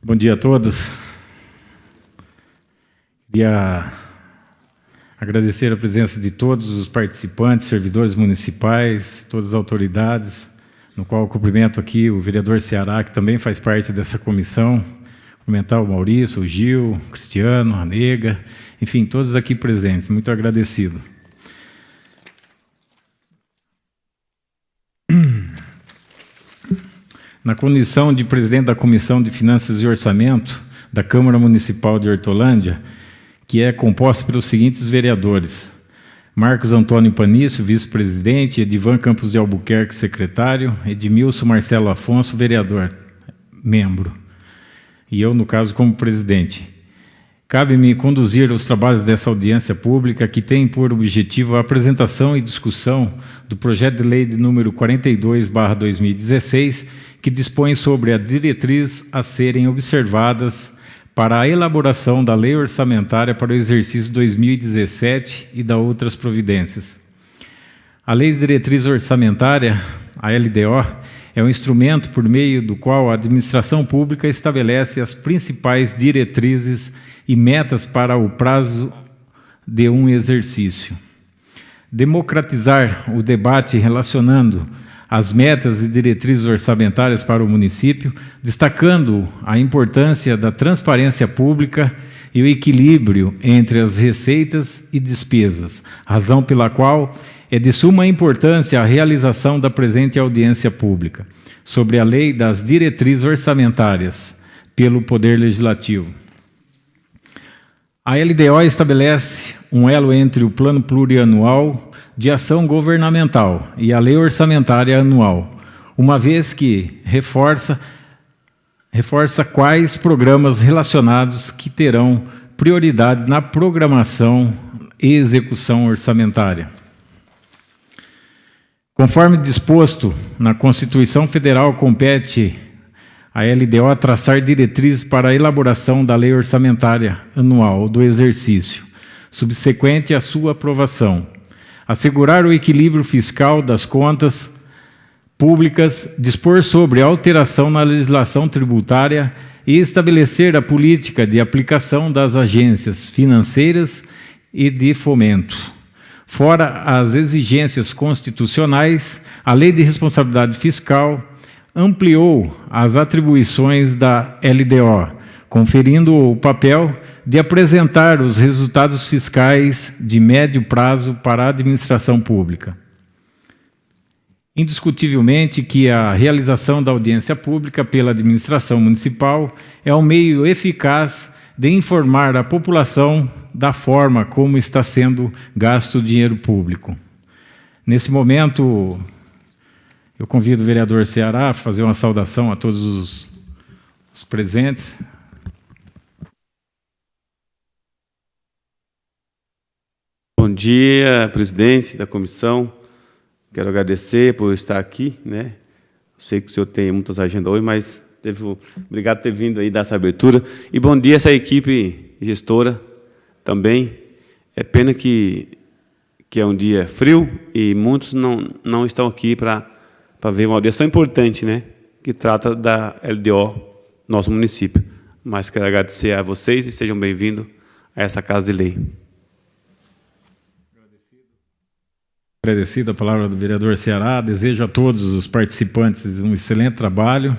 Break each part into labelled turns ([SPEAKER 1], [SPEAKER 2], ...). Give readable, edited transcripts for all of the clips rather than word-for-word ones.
[SPEAKER 1] Bom dia a todos. Queria agradecer a presença de todos os participantes, servidores municipais, todas as autoridades, no qual eu cumprimento aqui o vereador Ceará, que também faz parte dessa comissão, cumprimentar o Maurício, o Gil, o Cristiano, a Nega, enfim, todos aqui presentes, muito agradecido. Na condição de presidente da Comissão de Finanças e Orçamento da Câmara Municipal de Hortolândia, que é composta pelos seguintes vereadores: Marcos Antônio Panício, vice-presidente; Edivan Campos de Albuquerque, secretário; Edmilson Marcelo Afonso, vereador, membro, e eu, no caso, como presidente. Cabe-me conduzir os trabalhos dessa audiência pública, que tem por objetivo a apresentação e discussão do projeto de lei de número 42/2016, que dispõe sobre a diretriz a serem observadas para a elaboração da lei orçamentária para o exercício 2017 e da outras providências. A Lei de Diretriz Orçamentária, a LDO, é um instrumento por meio do qual a administração pública estabelece as principais diretrizes e metas para o prazo de um exercício. Democratizar o debate relacionando as metas e diretrizes orçamentárias para o município, destacando a importância da transparência pública e o equilíbrio entre as receitas e despesas, razão pela qual é de suma importância a realização da presente audiência pública sobre a Lei das Diretrizes Orçamentárias pelo Poder Legislativo. A LDO estabelece um elo entre o Plano Plurianual de Ação Governamental e a Lei Orçamentária Anual, uma vez que reforça quais programas relacionados que terão prioridade na programação e execução orçamentária. Conforme disposto na Constituição Federal, compete a LDO traçar diretrizes para a elaboração da Lei Orçamentária Anual do exercício, subsequente à sua aprovação, assegurar o equilíbrio fiscal das contas públicas, dispor sobre a alteração na legislação tributária e estabelecer a política de aplicação das agências financeiras e de fomento. Fora as exigências constitucionais, a Lei de Responsabilidade Fiscal ampliou as atribuições da LDO, conferindo o papel de apresentar os resultados fiscais de médio prazo para a administração pública. Indiscutivelmente que a realização da audiência pública pela administração municipal é um meio eficaz de informar a população da forma como está sendo gasto o dinheiro público. Nesse momento, eu convido o vereador Ceará a fazer uma saudação a todos os presentes.
[SPEAKER 2] Bom dia, presidente da comissão. Quero agradecer por estar aqui, né? Sei que o senhor tem muitas agendas hoje, mas obrigado por ter vindo aí dar essa abertura. E bom dia a essa equipe gestora também. É pena que é um dia frio e muitos não estão aqui para ver uma audiência tão importante, né, que trata da LDO, nosso município. Mas quero agradecer a vocês e sejam bem-vindos a essa Casa de Lei.
[SPEAKER 1] Agradecido a palavra do vereador Ceará. Desejo a todos os participantes um excelente trabalho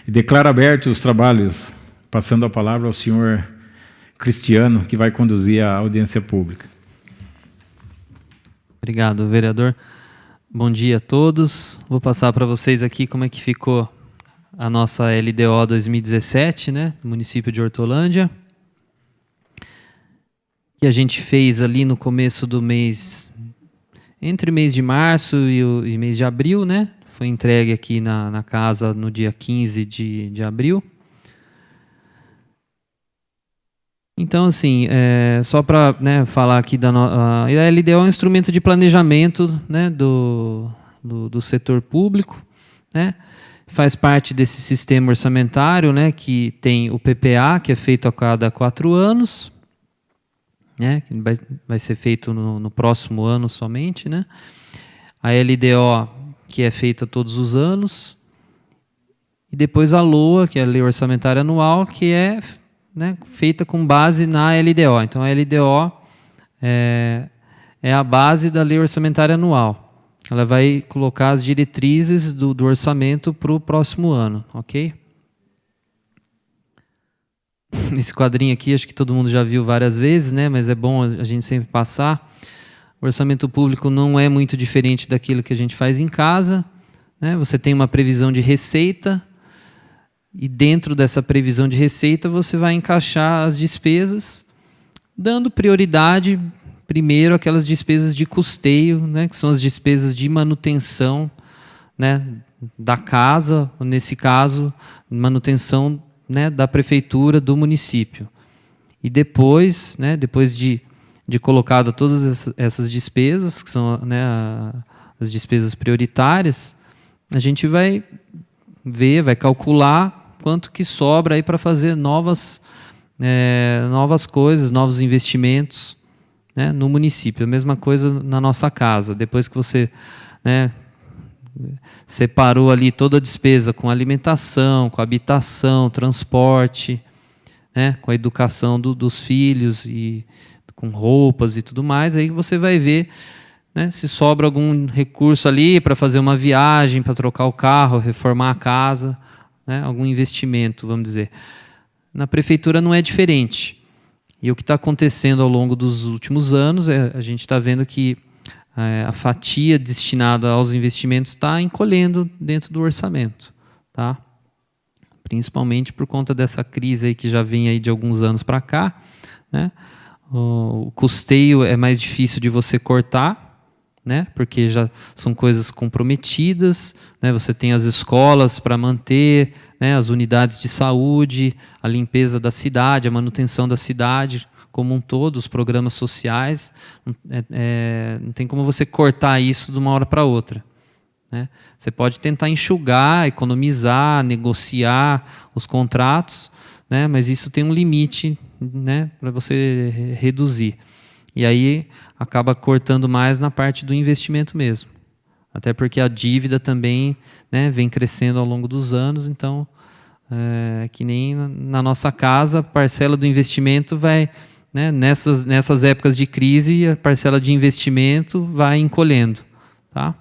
[SPEAKER 1] e declaro abertos os trabalhos, passando a palavra ao senhor Cristiano, que vai conduzir a audiência pública.
[SPEAKER 3] Obrigado, vereador. Bom dia a todos. Vou passar para vocês aqui como é que ficou a nossa LDO 2017, né, no município de Hortolândia. Que a gente fez ali no começo do mês, entre o mês de março e mês de abril, né? Foi entregue aqui na casa no dia 15 de abril. Então, assim, só para, né, falar aqui a LDO é um instrumento de planejamento, né, do setor público, né? Faz parte desse sistema orçamentário, né, que tem o PPA, que é feito a cada 4 anos, né, que vai ser feito no próximo ano somente, né? A LDO, que é feita todos os anos, e depois a LOA, que é a Lei Orçamentária Anual, que é, né, feita com base na LDO. Então, a LDO é a base da Lei Orçamentária Anual. Ela vai colocar as diretrizes do orçamento para o próximo ano, ok? Esse quadrinho aqui, acho que todo mundo já viu várias vezes, né? Mas é bom a gente sempre passar. O orçamento público não é muito diferente daquilo que a gente faz em casa, né? Você tem uma previsão de receita, e dentro dessa previsão de receita você vai encaixar as despesas, dando prioridade primeiro aquelas despesas de custeio, né, que são as despesas de manutenção, né, da casa, ou nesse caso, manutenção, né, da prefeitura, do município. E depois, né, depois de colocado todas essas despesas, que são, né, as despesas prioritárias, a gente vai ver, vai calcular quanto que sobra aí para fazer novas coisas, novos investimentos, né, no município. A mesma coisa na nossa casa. Depois que você, né, separou ali toda a despesa com alimentação, com habitação, transporte, né, com a educação dos filhos e com roupas e tudo mais, aí você vai ver, né, se sobra algum recurso ali para fazer uma viagem, para trocar o carro, reformar a casa, né, algum investimento, vamos dizer. Na prefeitura não é diferente. E o que está acontecendo ao longo dos últimos anos, a gente está vendo que a fatia destinada aos investimentos está encolhendo dentro do orçamento, tá? Principalmente por conta dessa crise aí que já vem aí de alguns anos para cá, né? O custeio é mais difícil de você cortar, né? Porque já são coisas comprometidas, né? Você tem as escolas para manter, né, as unidades de saúde, a limpeza da cidade, a manutenção da cidade como um todo, os programas sociais. Não tem como você cortar isso de uma hora para outra, né? Você pode tentar enxugar, economizar, negociar os contratos, né, mas isso tem um limite, né, para você reduzir. E aí acaba cortando mais na parte do investimento mesmo. Até porque a dívida também, né, vem crescendo ao longo dos anos, então, que nem na nossa casa, a parcela do investimento vai, né, nessas épocas de crise, a parcela de investimento vai encolhendo, tá?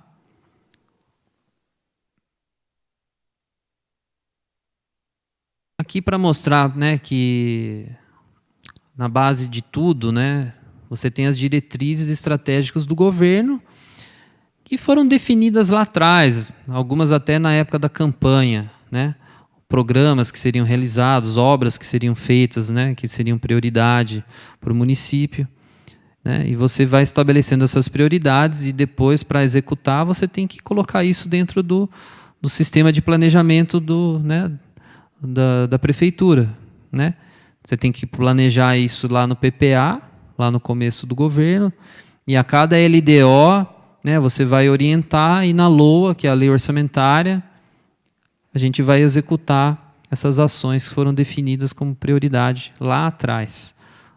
[SPEAKER 3] Aqui para mostrar, né, que na base de tudo, né, você tem as diretrizes estratégicas do governo, que foram definidas lá atrás, algumas até na época da campanha, né? Programas que seriam realizados, obras que seriam feitas, né? Que seriam prioridade para o município, né? E você vai estabelecendo essas prioridades e depois, para executar, você tem que colocar isso dentro do sistema de planejamento né, da prefeitura, né? Você tem que planejar isso lá no PPA, lá no começo do governo, e a cada LDO, né, você vai orientar, e na LOA, que é a Lei Orçamentária, a gente vai executar essas ações que foram definidas como prioridade lá atrás,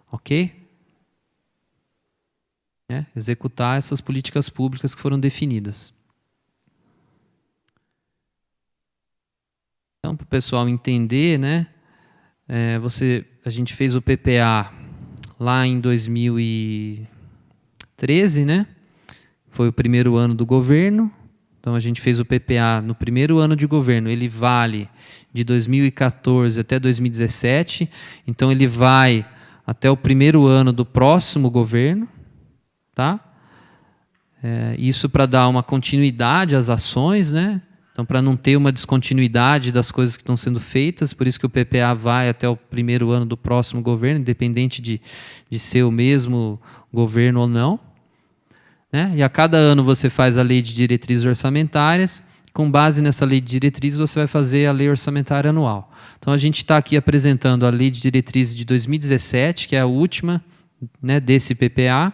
[SPEAKER 3] ok? Executar essas políticas públicas que foram definidas. Então, para o pessoal entender, né, a gente fez o PPA lá em 2013, né? Foi o primeiro ano do governo, então a gente fez o PPA no primeiro ano de governo, ele vale de 2014 até 2017, então ele vai até o primeiro ano do próximo governo, tá? Isso para dar uma continuidade às ações, né? Então, para não ter uma descontinuidade das coisas que estão sendo feitas, por isso que o PPA vai até o primeiro ano do próximo governo, independente de ser o mesmo governo ou não, né? E a cada ano você faz a lei de diretrizes orçamentárias, com base nessa lei de diretrizes você vai fazer a lei orçamentária anual. Então a gente está aqui apresentando a lei de diretrizes de 2017, que é a última, né, desse PPA,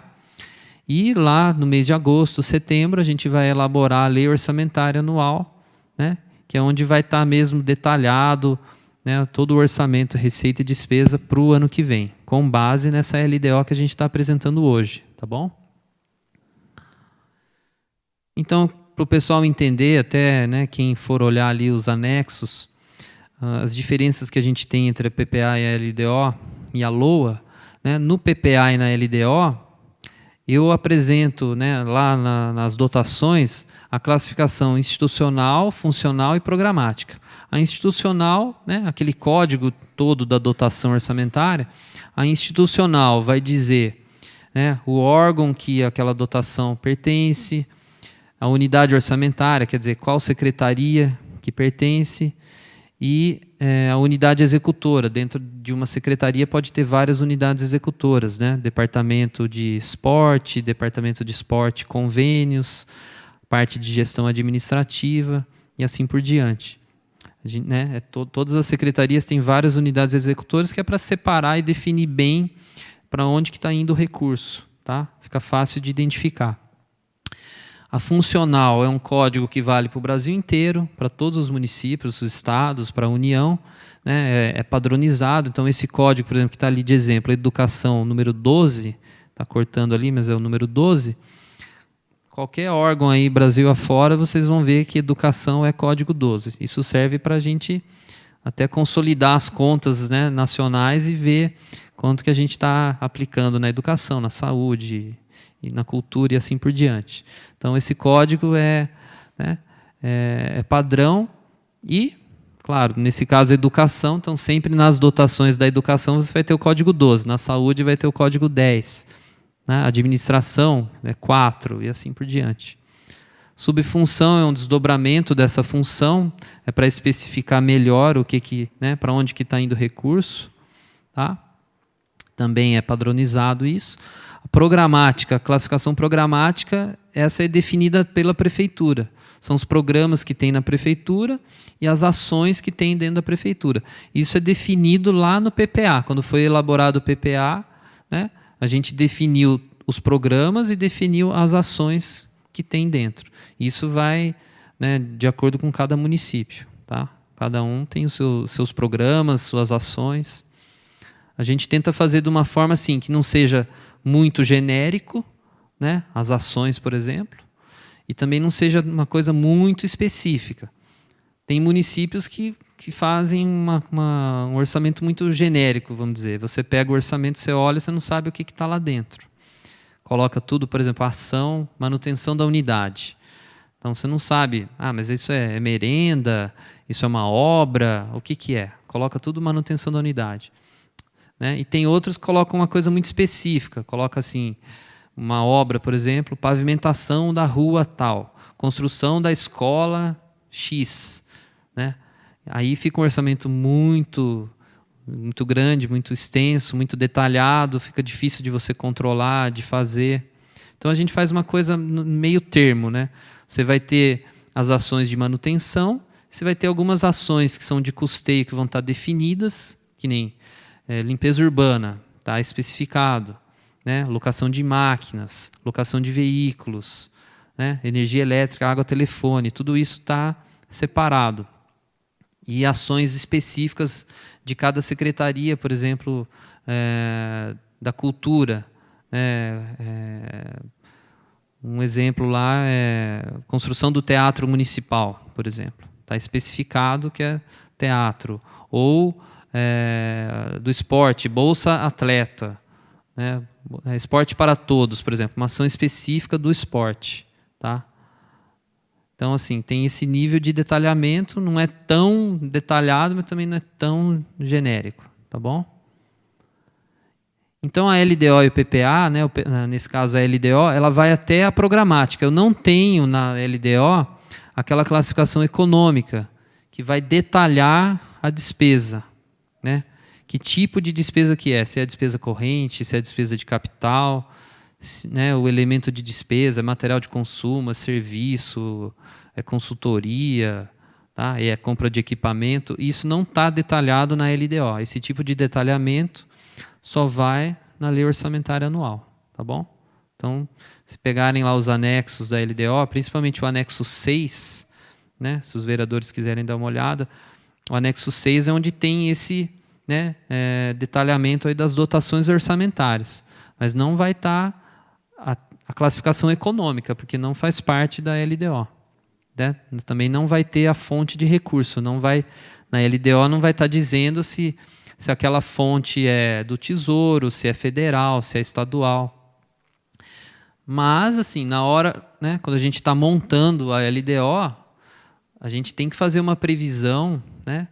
[SPEAKER 3] e lá no mês de agosto, setembro, a gente vai elaborar a lei orçamentária anual, né, que é onde vai estar mesmo detalhado, né, todo o orçamento, receita e despesa para o ano que vem, com base nessa LDO que a gente está apresentando hoje, tá bom? Então, para o pessoal entender, até, né, quem for olhar ali os anexos, as diferenças que a gente tem entre a PPA e a LDO e a LOA, né? No PPA e na LDO, eu apresento, né, lá nas dotações a classificação institucional, funcional e programática. A institucional, né, aquele código todo da dotação orçamentária, a institucional vai dizer, né, o órgão que aquela dotação pertence, a unidade orçamentária, quer dizer, qual secretaria que pertence, e a unidade executora. Dentro de uma secretaria pode ter várias unidades executoras, né? Departamento de esporte, convênios, parte de gestão administrativa e assim por diante. Né? Todas as secretarias têm várias unidades executoras, que é para separar e definir bem para onde que está indo o recurso. Tá? Fica fácil de identificar. A funcional é um código que vale para o Brasil inteiro, para todos os municípios, os estados, para a União, né? É padronizado. Então, esse código, por exemplo, que está ali de exemplo, educação número 12, está cortando ali, mas é o número 12, qualquer órgão aí, Brasil afora, vocês vão ver que educação é código 12. Isso serve para a gente até consolidar as contas, né, nacionais e ver quanto que a gente está aplicando na educação, na saúde e na cultura e assim por diante. Então, esse código é padrão e, claro, nesse caso, educação, então sempre nas dotações da educação você vai ter o código 12, na saúde vai ter o código 10, né? Administração é 4 e assim por diante. Subfunção é um desdobramento dessa função, é para especificar melhor o né, para onde que está indo o recurso. Tá? Também é padronizado isso. A programática, a classificação programática, essa é definida pela prefeitura. São os programas que tem na prefeitura e as ações que tem dentro da prefeitura. Isso é definido lá no PPA. Quando foi elaborado o PPA, né, a gente definiu os programas e definiu as ações que tem dentro. Isso vai, né, de acordo com cada município. Tá? Cada um tem os seus programas, suas ações. A gente tenta fazer de uma forma assim, que não seja muito genérico, né, as ações, por exemplo, e também não seja uma coisa muito específica. Tem municípios que fazem um orçamento muito genérico, vamos dizer. Você pega o orçamento, você olha, você não sabe o que está lá dentro. Coloca tudo, por exemplo, ação, manutenção da unidade. Então, você não sabe, mas isso é merenda, isso é uma obra, o que é? Coloca tudo manutenção da unidade. Né? E tem outros que colocam uma coisa muito específica, coloca assim, uma obra, por exemplo, pavimentação da rua tal, construção da escola X. Né? Aí fica um orçamento muito grande, muito extenso, muito detalhado, fica difícil de você controlar, de fazer. Então a gente faz uma coisa no meio termo. Né? Você vai ter as ações de manutenção, você vai ter algumas ações que são de custeio que vão estar definidas, que nem limpeza urbana, está especificado, né? Locação de máquinas, locação de veículos, né? Energia elétrica, água, telefone, tudo isso está separado. E ações específicas de cada secretaria, por exemplo, da cultura. Um exemplo lá é construção do teatro municipal, por exemplo. Está especificado que é teatro. Ou do esporte, Bolsa Atleta, né? Esporte para todos, por exemplo, uma ação específica do esporte. Tá? Então, assim, tem esse nível de detalhamento, não é tão detalhado, mas também não é tão genérico. Tá bom? Então, a LDO e o PPA, né, nesse caso a LDO, ela vai até a programática. Eu não tenho na LDO aquela classificação econômica que vai detalhar a despesa. Né? Que tipo de despesa que é? Se é despesa corrente, se é despesa de capital, né, o elemento de despesa, é material de consumo, é serviço, é consultoria, tá? É compra de equipamento. Isso não está detalhado na LDO. Esse tipo de detalhamento só vai na lei orçamentária anual. Tá bom? Então, se pegarem lá os anexos da LDO, principalmente o anexo 6, né, se os vereadores quiserem dar uma olhada, o anexo 6 é onde tem esse, né, detalhamento aí das dotações orçamentárias. Mas não vai estar a classificação econômica, porque não faz parte da LDO. Né? Também não vai ter a fonte de recurso, não vai Na LDO não vai estar dizendo se aquela fonte é do Tesouro, se é federal, se é estadual. Mas, assim, na hora, né, quando a gente está montando a LDO, a gente tem que fazer uma previsão, né,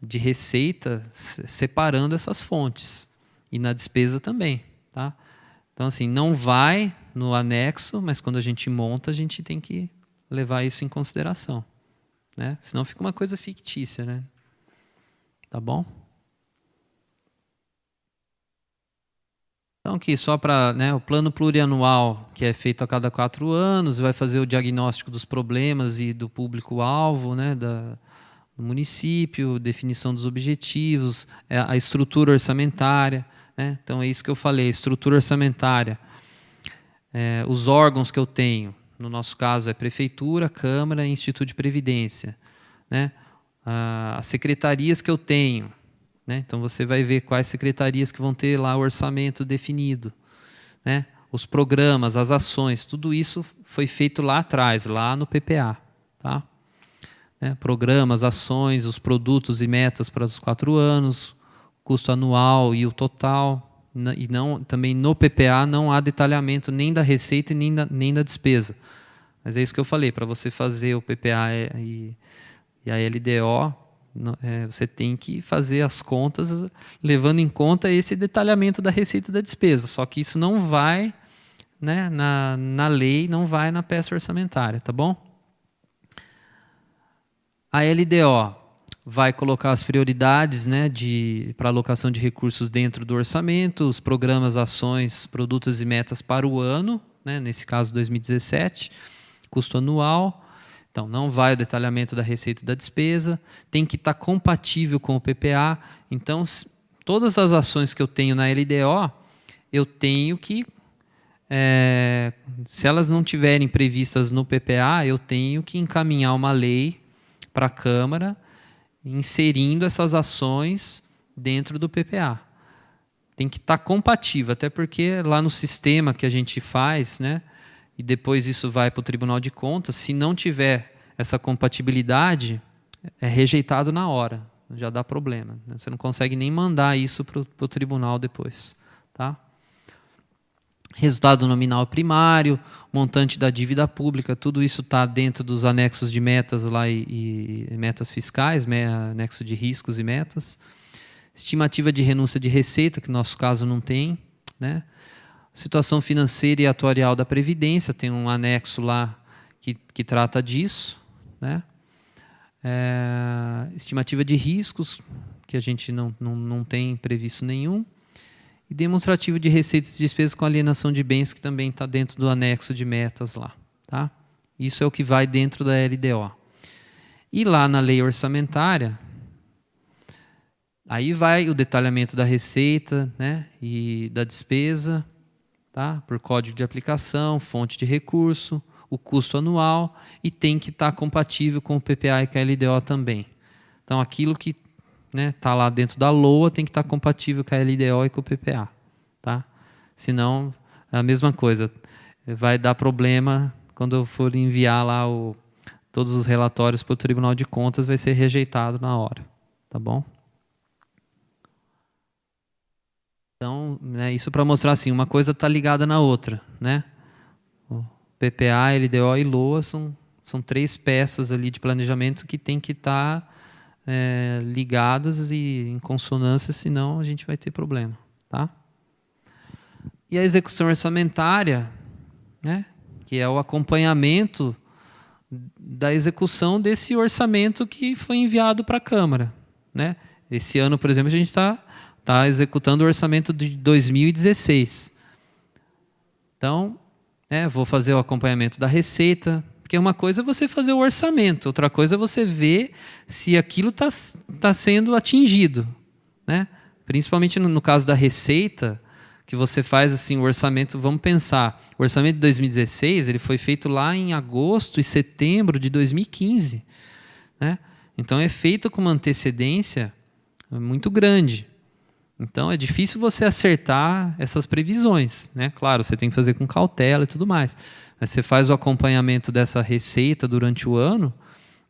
[SPEAKER 3] de receita separando essas fontes. E na despesa também. Tá? Então, assim, não vai no anexo, mas quando a gente monta, a gente tem que levar isso em consideração. Né? Senão fica uma coisa fictícia. Né? Tá bom? Então, aqui, só para, né, o plano plurianual, que é feito a cada 4 anos, vai fazer o diagnóstico dos problemas e do público-alvo, né, do município, definição dos objetivos, a estrutura orçamentária. Né? Então, é isso que eu falei, estrutura orçamentária. Os órgãos que eu tenho, no nosso caso, é Prefeitura, Câmara e Instituto de Previdência. Né? As secretarias que eu tenho. Né? Então, você vai ver quais secretarias que vão ter lá o orçamento definido. Né? Os programas, as ações, tudo isso foi feito lá atrás, lá no PPA. Tá? Programas, ações, os produtos e metas para os 4 anos, custo anual e o total. E não, também no PPA não há detalhamento nem da receita nem da despesa. Mas é isso que eu falei, para você fazer o PPA e a LDO, você tem que fazer as contas levando em conta esse detalhamento da receita e da despesa. Só que isso não vai, né, na lei, não vai na peça orçamentária, tá bom? A LDO vai colocar as prioridades, né, para alocação de recursos dentro do orçamento, os programas, ações, produtos e metas para o ano, né, nesse caso 2017, custo anual. Então, não vai o detalhamento da receita e da despesa, tem que estar compatível com o PPA. Então, todas as ações que eu tenho na LDO, eu tenho que, se elas não tiverem previstas no PPA, eu tenho que encaminhar uma lei para a Câmara, inserindo essas ações dentro do PPA. Tem que estar compatível, até porque lá no sistema que a gente faz, né, e depois isso vai para o Tribunal de Contas, se não tiver essa compatibilidade, é rejeitado na hora, já dá problema. Né? Você não consegue nem mandar isso para o tribunal depois. Tá? Resultado nominal primário, montante da dívida pública, tudo isso está dentro dos anexos de metas lá e metas fiscais, anexo de riscos e metas. Estimativa de renúncia de receita, que no nosso caso não tem, né? Situação financeira e atuarial da Previdência, tem um anexo lá que trata disso. Né? Estimativa de riscos, que a gente não tem previsto nenhum. E demonstrativo de receitas e despesas com alienação de bens, que também está dentro do anexo de metas lá. Tá? Isso é o que vai dentro da LDO. E lá na lei orçamentária, aí vai o detalhamento da receita, né, e da despesa, tá? Por código de aplicação, fonte de recurso, o custo anual, e tem que estar compatível com o PPA e com a LDO também. Então, aquilo que está lá dentro da LOA tem que estar compatível com a LDO e com o PPA. Tá? Senão, é a mesma coisa. Vai dar problema quando eu for enviar lá todos os relatórios para o Tribunal de Contas, vai ser rejeitado na hora. Tá bom? Então, isso para mostrar assim, uma coisa está ligada na outra. Né? O PPA, LDO e LOA são 3 peças ali de planejamento que tem que estar ligadas e em consonância, senão a gente vai ter problema. Tá? E a execução orçamentária, né, que é o acompanhamento da execução desse orçamento que foi enviado para a Câmara. Né? Esse ano, por exemplo, a gente está executando o orçamento de 2016. Então, vou fazer o acompanhamento da receita, porque uma coisa é você fazer o orçamento, outra coisa é você ver se aquilo está sendo atingido. Né? Principalmente no caso da receita, que você faz assim, o orçamento, vamos pensar, o orçamento de 2016 ele foi feito lá em agosto e setembro de 2015. Né? Então, é feito com uma antecedência muito grande. Então, é difícil você acertar essas previsões. Né? Claro, você tem que fazer com cautela e tudo mais. Mas você faz o acompanhamento dessa receita durante o ano,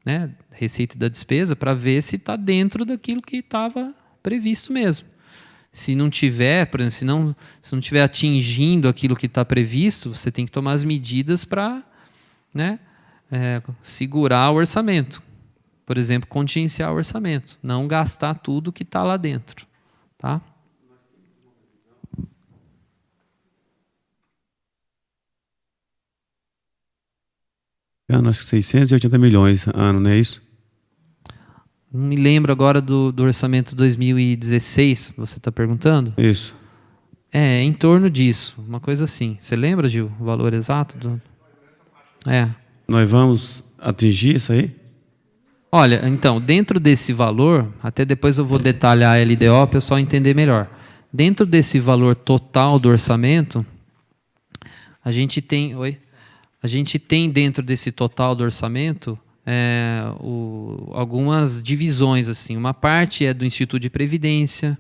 [SPEAKER 3] né? receita e da despesa, para ver se está dentro daquilo que estava previsto mesmo. Se não tiver, por exemplo, se não tiver atingindo aquilo que está previsto, você tem que tomar as medidas para, né, segurar o orçamento. Por exemplo, contingenciar o orçamento, não gastar tudo que está lá dentro. Tá?
[SPEAKER 2] Acho que 680 milhões ano, não é isso?
[SPEAKER 3] Não me lembro agora do orçamento 2016, você está perguntando?
[SPEAKER 2] Isso.
[SPEAKER 3] Em torno disso, uma coisa assim. Você lembra, Gil, o valor exato?
[SPEAKER 2] Nós vamos atingir isso aí?
[SPEAKER 3] Olha, então, dentro desse valor, até depois eu vou detalhar a LDO para o pessoal entender melhor. Dentro desse valor total do orçamento, a gente tem dentro desse total do orçamento algumas divisões. Assim. Uma parte é do Instituto de Previdência,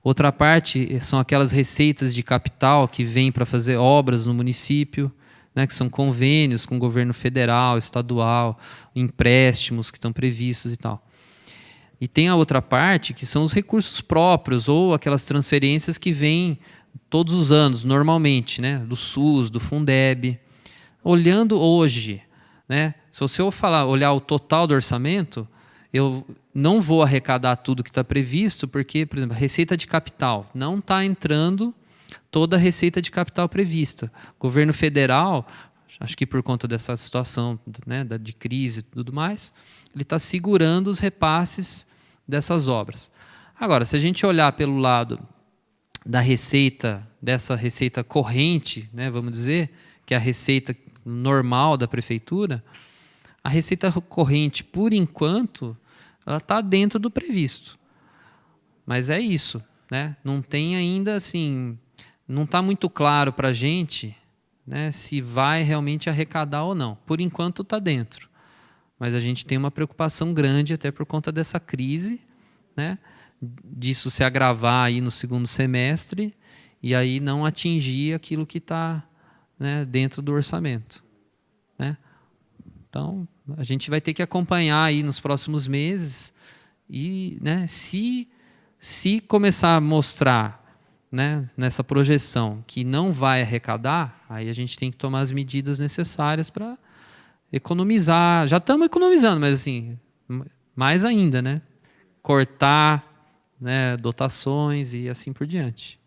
[SPEAKER 3] outra parte são aquelas receitas de capital que vêm para fazer obras no município, né, que são convênios com o governo federal, estadual, empréstimos que estão previstos e tal. E tem a outra parte, que são os recursos próprios, ou aquelas transferências que vêm todos os anos, normalmente, né, do SUS, do Fundeb. Olhando hoje, né, se você olhar o total do orçamento, eu não vou arrecadar tudo que está previsto, porque, por exemplo, a receita de capital não está entrando toda a receita de capital prevista. O governo federal, acho que por conta dessa situação, né, de crise e tudo mais, ele está segurando os repasses dessas obras. Agora, se a gente olhar pelo lado da receita, dessa receita corrente, né, vamos dizer, que é a receita normal da prefeitura, a receita corrente, por enquanto, ela está dentro do previsto. Mas é isso, né? Não tem ainda, assim, não está muito claro para a gente, né, se vai realmente arrecadar ou não. Por enquanto está dentro. Mas a gente tem uma preocupação grande, até por conta dessa crise, né, disso se agravar aí no segundo semestre e aí não atingir aquilo que está, né, dentro do orçamento. Né? Então, a gente vai ter que acompanhar aí nos próximos meses e, né, se começar a mostrar, né, nessa projeção que não vai arrecadar, aí a gente tem que tomar as medidas necessárias para economizar. Já estamos economizando, mas assim, mais ainda, né? Cortar, né, dotações e assim por diante.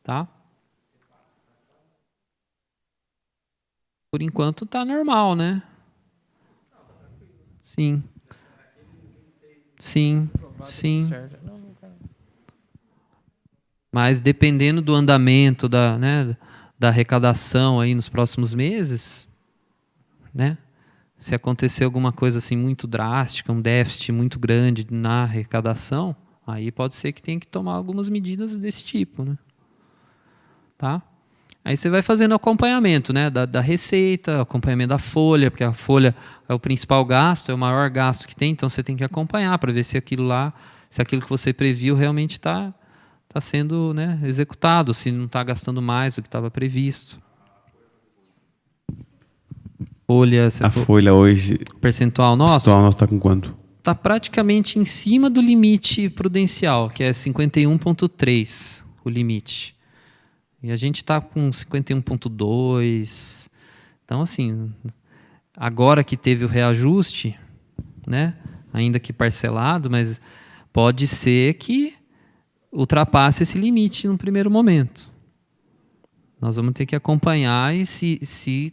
[SPEAKER 3] Tá? Por enquanto está normal, né? Sim. Sim. Mas dependendo do andamento da arrecadação aí nos próximos meses, né? Se acontecer alguma coisa assim muito drástica, um déficit muito grande na arrecadação, aí pode ser que tenha que tomar algumas medidas desse tipo, né? Tá? Aí você vai fazendo acompanhamento, né, da receita, acompanhamento da folha, porque a folha é o principal gasto, é o maior gasto que tem, então você tem que acompanhar para ver se aquilo que você previu realmente está sendo, né, executado, se não está gastando mais do que estava previsto. Folha hoje, percentual nosso
[SPEAKER 2] está com quanto?
[SPEAKER 3] Está praticamente em cima do limite prudencial, que é 51,3 o limite. E a gente está com 51,2. Então, assim, agora que teve o reajuste, né, ainda que parcelado, mas pode ser que ultrapasse esse limite no primeiro momento. Nós vamos ter que acompanhar e se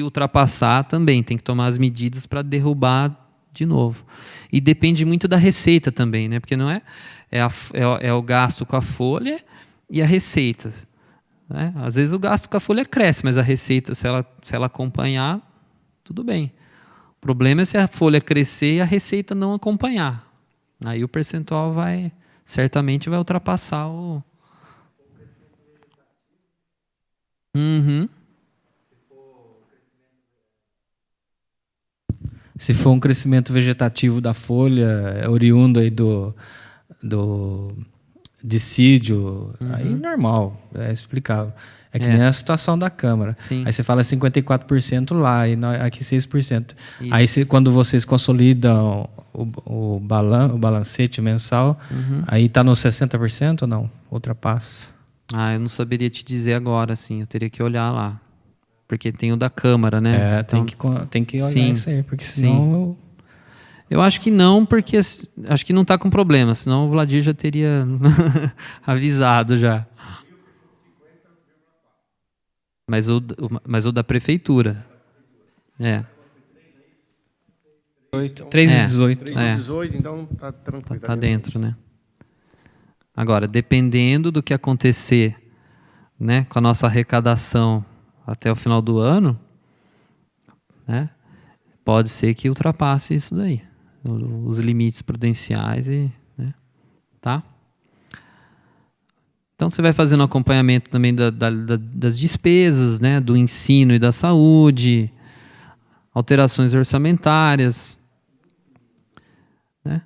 [SPEAKER 3] ultrapassar também, tem que tomar as medidas para derrubar de novo. E depende muito da receita também, né? Porque não é o gasto com a folha e a receita. Né? Às vezes o gasto com a folha cresce, mas a receita, se ela acompanhar, tudo bem. O problema é se a folha crescer e a receita não acompanhar. Aí o percentual certamente vai ultrapassar o... Uhum.
[SPEAKER 4] Se for um crescimento vegetativo da folha, oriundo aí dissídio, aí normal, é explicável. É que nem a situação da Câmara.
[SPEAKER 3] Sim.
[SPEAKER 4] Aí você fala 54% lá, e aqui 6%.
[SPEAKER 3] Isso.
[SPEAKER 4] Aí quando vocês consolidam o balancete mensal, aí está no 60% ou não? Ultrapassa.
[SPEAKER 3] Eu não saberia te dizer agora, assim, eu teria que olhar lá. Porque tem o da Câmara, né?
[SPEAKER 4] Então, tem que olhar isso aí, porque senão...
[SPEAKER 3] Eu acho que não, porque acho que não está com problema, senão o Vladir já teria avisado já. Mas o da prefeitura.
[SPEAKER 4] 3,18.
[SPEAKER 5] 3,18, então tá tranquilo.
[SPEAKER 3] Tá dentro, né? Agora, dependendo do que acontecer, né, com a nossa arrecadação até o final do ano, né, pode ser que ultrapasse isso daí, os limites prudenciais né, tá? Então você vai fazendo acompanhamento também das despesas, né, do ensino e da saúde, alterações orçamentárias, né?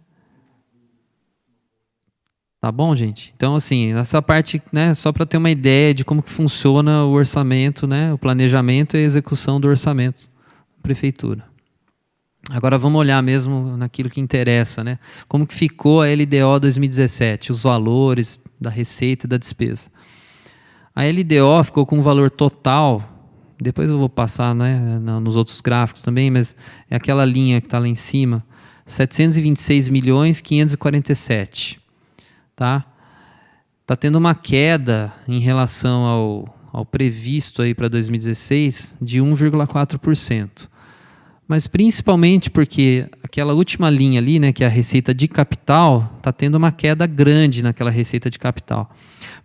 [SPEAKER 3] Tá bom, gente? Então, assim, essa parte, né, só para ter uma ideia de como que funciona o orçamento, né, o planejamento e a execução do orçamento da prefeitura. Agora vamos olhar mesmo naquilo que interessa, né? Como que ficou a LDO 2017, os valores da receita e da despesa. A LDO ficou com um valor total, depois eu vou passar, né, nos outros gráficos também, mas é aquela linha que está lá em cima, 726.547, tá? Tá tendo uma queda em relação ao previsto aí para 2016 de 1,4%. Mas principalmente porque aquela última linha ali, né, que é a receita de capital, está tendo uma queda grande naquela receita de capital.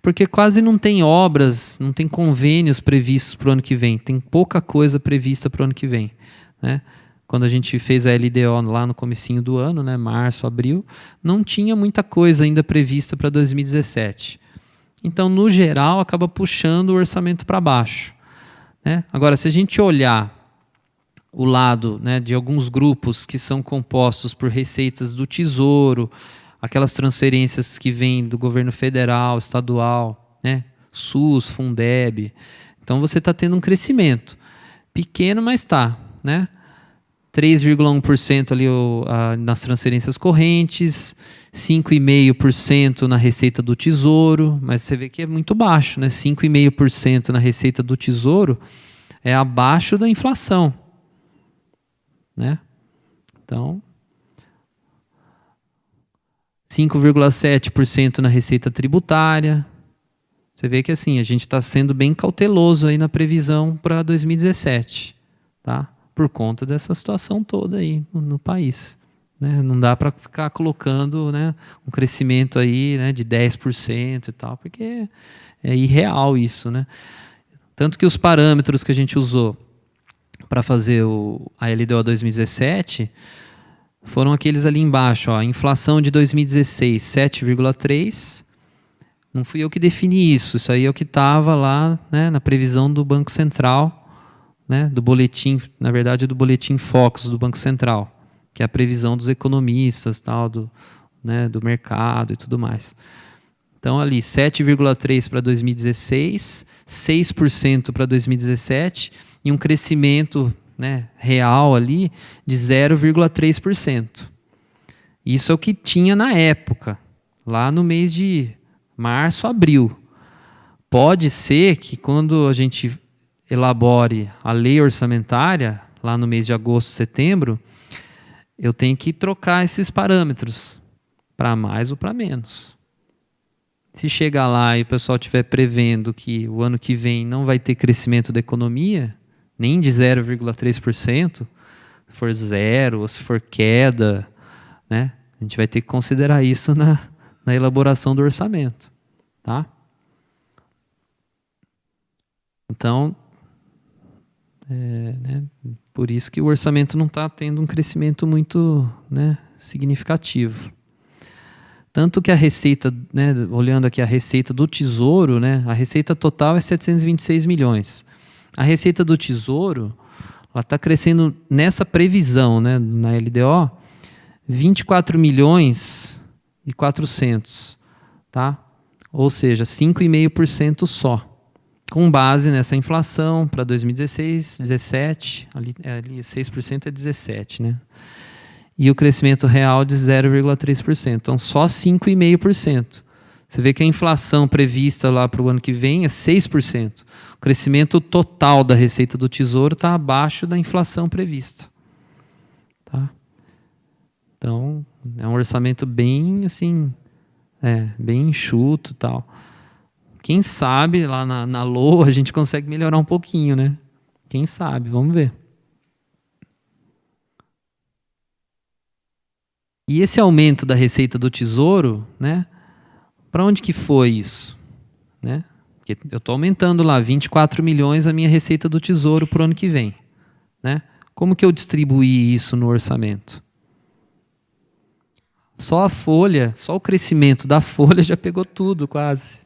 [SPEAKER 3] Porque quase não tem obras, não tem convênios previstos para o ano que vem. Tem pouca coisa prevista para o ano que vem, né? Quando a gente fez a LDO lá no comecinho do ano, né, março, abril, não tinha muita coisa ainda prevista para 2017. Então, no geral, acaba puxando o orçamento para baixo, né? Agora, se a gente olhar o lado, né, de alguns grupos que são compostos por receitas do Tesouro, aquelas transferências que vêm do governo federal, estadual, né, SUS, Fundeb. Então você está tendo um crescimento pequeno, mas está, né? 3,1% ali nas transferências correntes, 5,5% na receita do Tesouro, mas você vê que é muito baixo, né? 5,5% na receita do Tesouro é abaixo da inflação, né? Então, 5,7% na receita tributária. Você vê que assim, a gente está sendo bem cauteloso aí na previsão para 2017, tá? Por conta dessa situação toda aí no país, né? Não dá para ficar colocando, né, um crescimento aí, né, de 10% e tal, porque é irreal isso, né? Tanto que os parâmetros que a gente usou para fazer a LDO 2017 foram aqueles ali embaixo, ó, inflação de 2016, 7,3%. Não fui eu que defini isso aí é o que estava lá, né, na previsão do Banco Central, né, do boletim, na verdade do boletim Focus do Banco Central, que é a previsão dos economistas, tal, né, do mercado e tudo mais. Então ali 7,3% para 2016, 6% para 2017 e um crescimento, né, real ali de 0,3%. Isso é o que tinha na época, lá no mês de março, abril. Pode ser que quando a gente elabore a lei orçamentária, lá no mês de agosto, setembro, eu tenho que trocar esses parâmetros para mais ou para menos. Se chegar lá e o pessoal estiver prevendo que o ano que vem não vai ter crescimento da economia, nem de 0,3%, se for zero, ou se for queda, né, a gente vai ter que considerar isso na elaboração do orçamento, tá? Então, né, por isso que o orçamento não está tendo um crescimento muito, né, significativo. Tanto que a receita, né, olhando aqui a receita do Tesouro, né, a receita total é 726 milhões. A receita do Tesouro, ela está crescendo nessa previsão, né, na LDO, 24 milhões e 400, tá? Ou seja, 5,5% só. Com base nessa inflação para 2016, 17, ali 6% é 17, né? E o crescimento real de 0,3%. Então, só 5,5%. Você vê que a inflação prevista lá para o ano que vem é 6%. O crescimento total da receita do Tesouro está abaixo da inflação prevista. Tá? Então, é um orçamento bem, assim, bem enxuto e tal. Quem sabe, lá na LOA, a gente consegue melhorar um pouquinho, né? Quem sabe, vamos ver. E esse aumento da receita do Tesouro, né? Para onde que foi isso? Né? Porque eu estou aumentando lá 24 milhões a minha receita do Tesouro para o ano que vem. Né? Como que eu distribuí isso no orçamento? Só a folha, só o crescimento da folha já pegou tudo quase.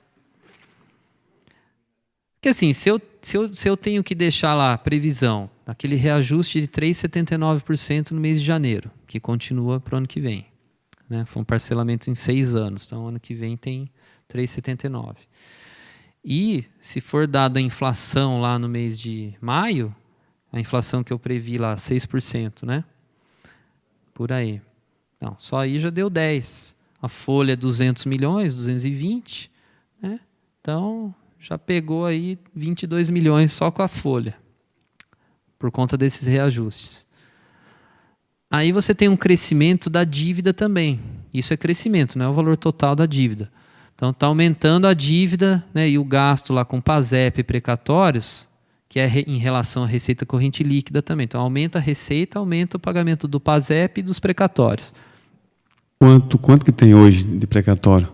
[SPEAKER 3] Porque assim, se eu tenho que deixar lá a previsão, aquele reajuste de 3,79% no mês de janeiro, que continua para o ano que vem. Né? Foi um parcelamento em 6 anos, então ano que vem tem 3,79%. E se for dada a inflação lá no mês de maio, a inflação que eu previ lá, 6%, né? Por aí. Então, só aí já deu 10. A folha é 200 milhões, 220, né? Então, já pegou aí 22 milhões só com a folha, por conta desses reajustes. Aí você tem um crescimento da dívida também. Isso é crescimento, não é o valor total da dívida. Então, está aumentando a dívida, né, e o gasto lá com PASEP e precatórios, que é em relação à receita corrente líquida também. Então, aumenta a receita, aumenta o pagamento do PASEP e dos precatórios.
[SPEAKER 2] Quanto que tem hoje de precatório?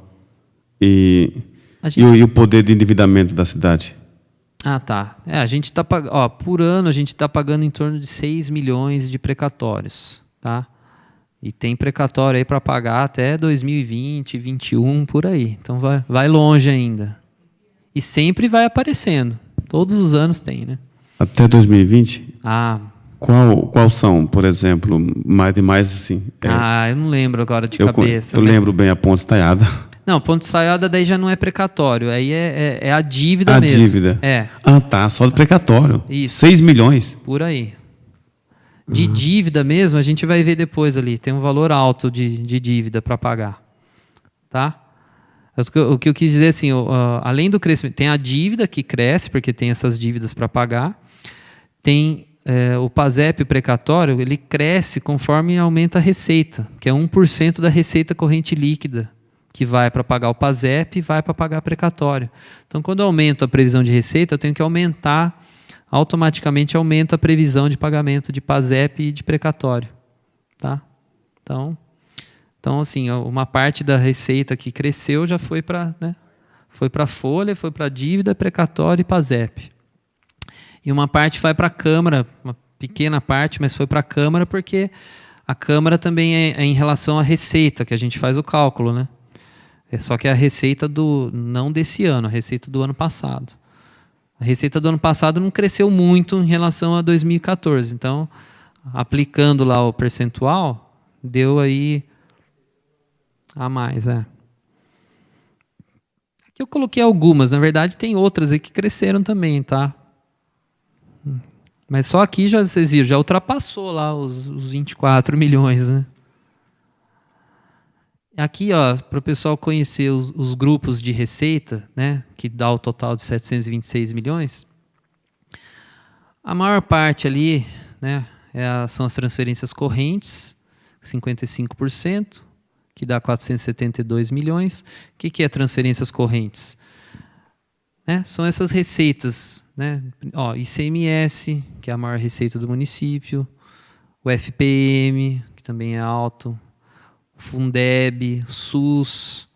[SPEAKER 2] E o poder de endividamento da cidade?
[SPEAKER 3] Ah, tá. A gente está pagando, por ano a gente está pagando em torno de 6 milhões de precatórios, tá? E tem precatório aí para pagar até 2020, 2021, por aí. Então vai longe ainda. E sempre vai aparecendo. Todos os anos tem, né?
[SPEAKER 2] Até 2020?
[SPEAKER 3] Ah.
[SPEAKER 2] Qual são, por exemplo, mais assim?
[SPEAKER 3] Eu não lembro agora de cabeça.
[SPEAKER 2] Eu lembro bem a Ponte Estaiada.
[SPEAKER 3] Não, Ponte Estaiada daí já não é precatório. Aí é a dívida mesmo.
[SPEAKER 2] A dívida.
[SPEAKER 3] É.
[SPEAKER 2] Ah, tá. Só do precatório.
[SPEAKER 3] Isso.
[SPEAKER 2] 6 milhões.
[SPEAKER 3] Por aí. De dívida mesmo, a gente vai ver depois ali. Tem um valor alto de dívida para pagar. Tá? O que eu quis dizer assim, além do crescimento, tem a dívida que cresce, porque tem essas dívidas para pagar. Tem o PASEP, o precatório, ele cresce conforme aumenta a receita, que é 1% da receita corrente líquida, que vai para pagar o PASEP e vai para pagar precatório. Então, quando eu aumento a previsão de receita, eu tenho que aumentar, automaticamente aumenta a previsão de pagamento de PASEP e de precatório. Tá? Então assim, uma parte da receita que cresceu já foi para, né, foi para a folha, foi para a dívida, precatório e PASEP. E uma parte vai para a Câmara, uma pequena parte, mas foi para a Câmara porque a Câmara também é em relação à receita, que a gente faz o cálculo, né? Só que é a receita não desse ano, a receita do ano passado. A receita do ano passado não cresceu muito em relação a 2014. Então, aplicando lá o percentual, deu aí a mais. Aqui eu coloquei algumas, na verdade tem outras aí que cresceram também, tá? Mas só aqui vocês viram, já ultrapassou lá os 24 milhões, né? Aqui, para o pessoal conhecer os grupos de receita, né, que dá o total de 726 milhões, a maior parte ali, né, são as transferências correntes, 55%, que dá 472 milhões. O que é transferências correntes? São essas receitas, né? ICMS, que é a maior receita do município, o FPM, que também é alto, Fundeb, SUS,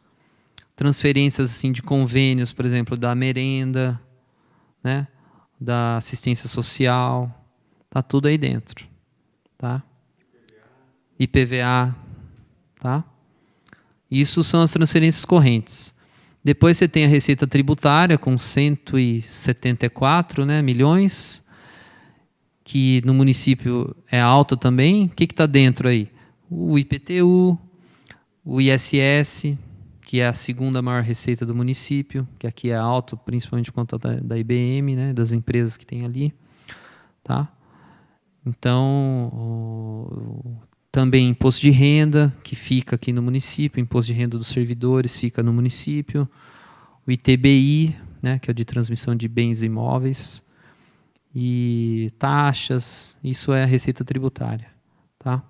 [SPEAKER 3] transferências assim, de convênios, por exemplo, da merenda, né? Da assistência social, tá tudo aí dentro, tá? IPVA, tá? Isso são as transferências correntes. Depois você tem a receita tributária com 174, né, milhões, que no município é alta também. O que está dentro aí? O IPTU, o ISS, que é a segunda maior receita do município, que aqui é alto, principalmente por conta da IBM, né, das empresas que tem ali. Tá? Então, também imposto de renda, que fica aqui no município, imposto de renda dos servidores fica no município, o ITBI, né, que é o de transmissão de bens imóveis, e taxas, isso é a receita tributária. Tá?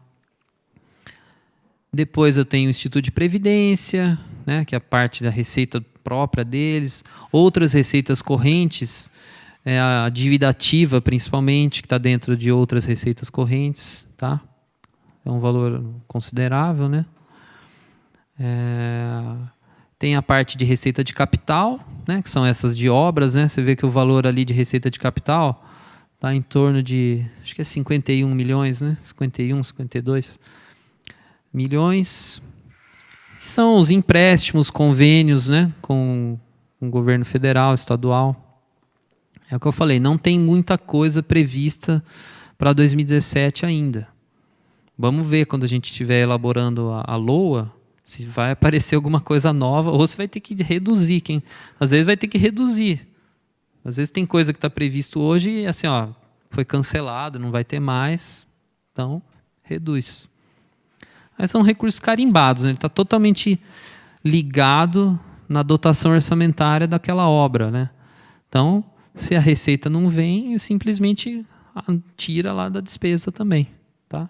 [SPEAKER 3] Depois eu tenho o Instituto de Previdência, né, que é a parte da receita própria deles, outras receitas correntes, a dívida ativa, principalmente, que está dentro de outras receitas correntes, tá? É um valor considerável, né? Tem a parte de receita de capital, né? Que são essas de obras, né? Você vê que o valor ali de receita de capital está em torno de, acho que é 51 milhões, né? 51, 52 milhões. São os empréstimos, convênios, né? Com o governo federal, estadual. É o que eu falei, não tem muita coisa prevista para 2017 ainda. Vamos ver quando a gente estiver elaborando a LOA, se vai aparecer alguma coisa nova, ou se vai ter que reduzir. Às vezes vai ter que reduzir. Às vezes tem coisa que está previsto hoje e assim, ó, foi cancelado, não vai ter mais, então reduz. Mas são recursos carimbados, né? Ele está totalmente ligado na dotação orçamentária daquela obra, né? Então, se a receita não vem, simplesmente tira lá da despesa também. Tá?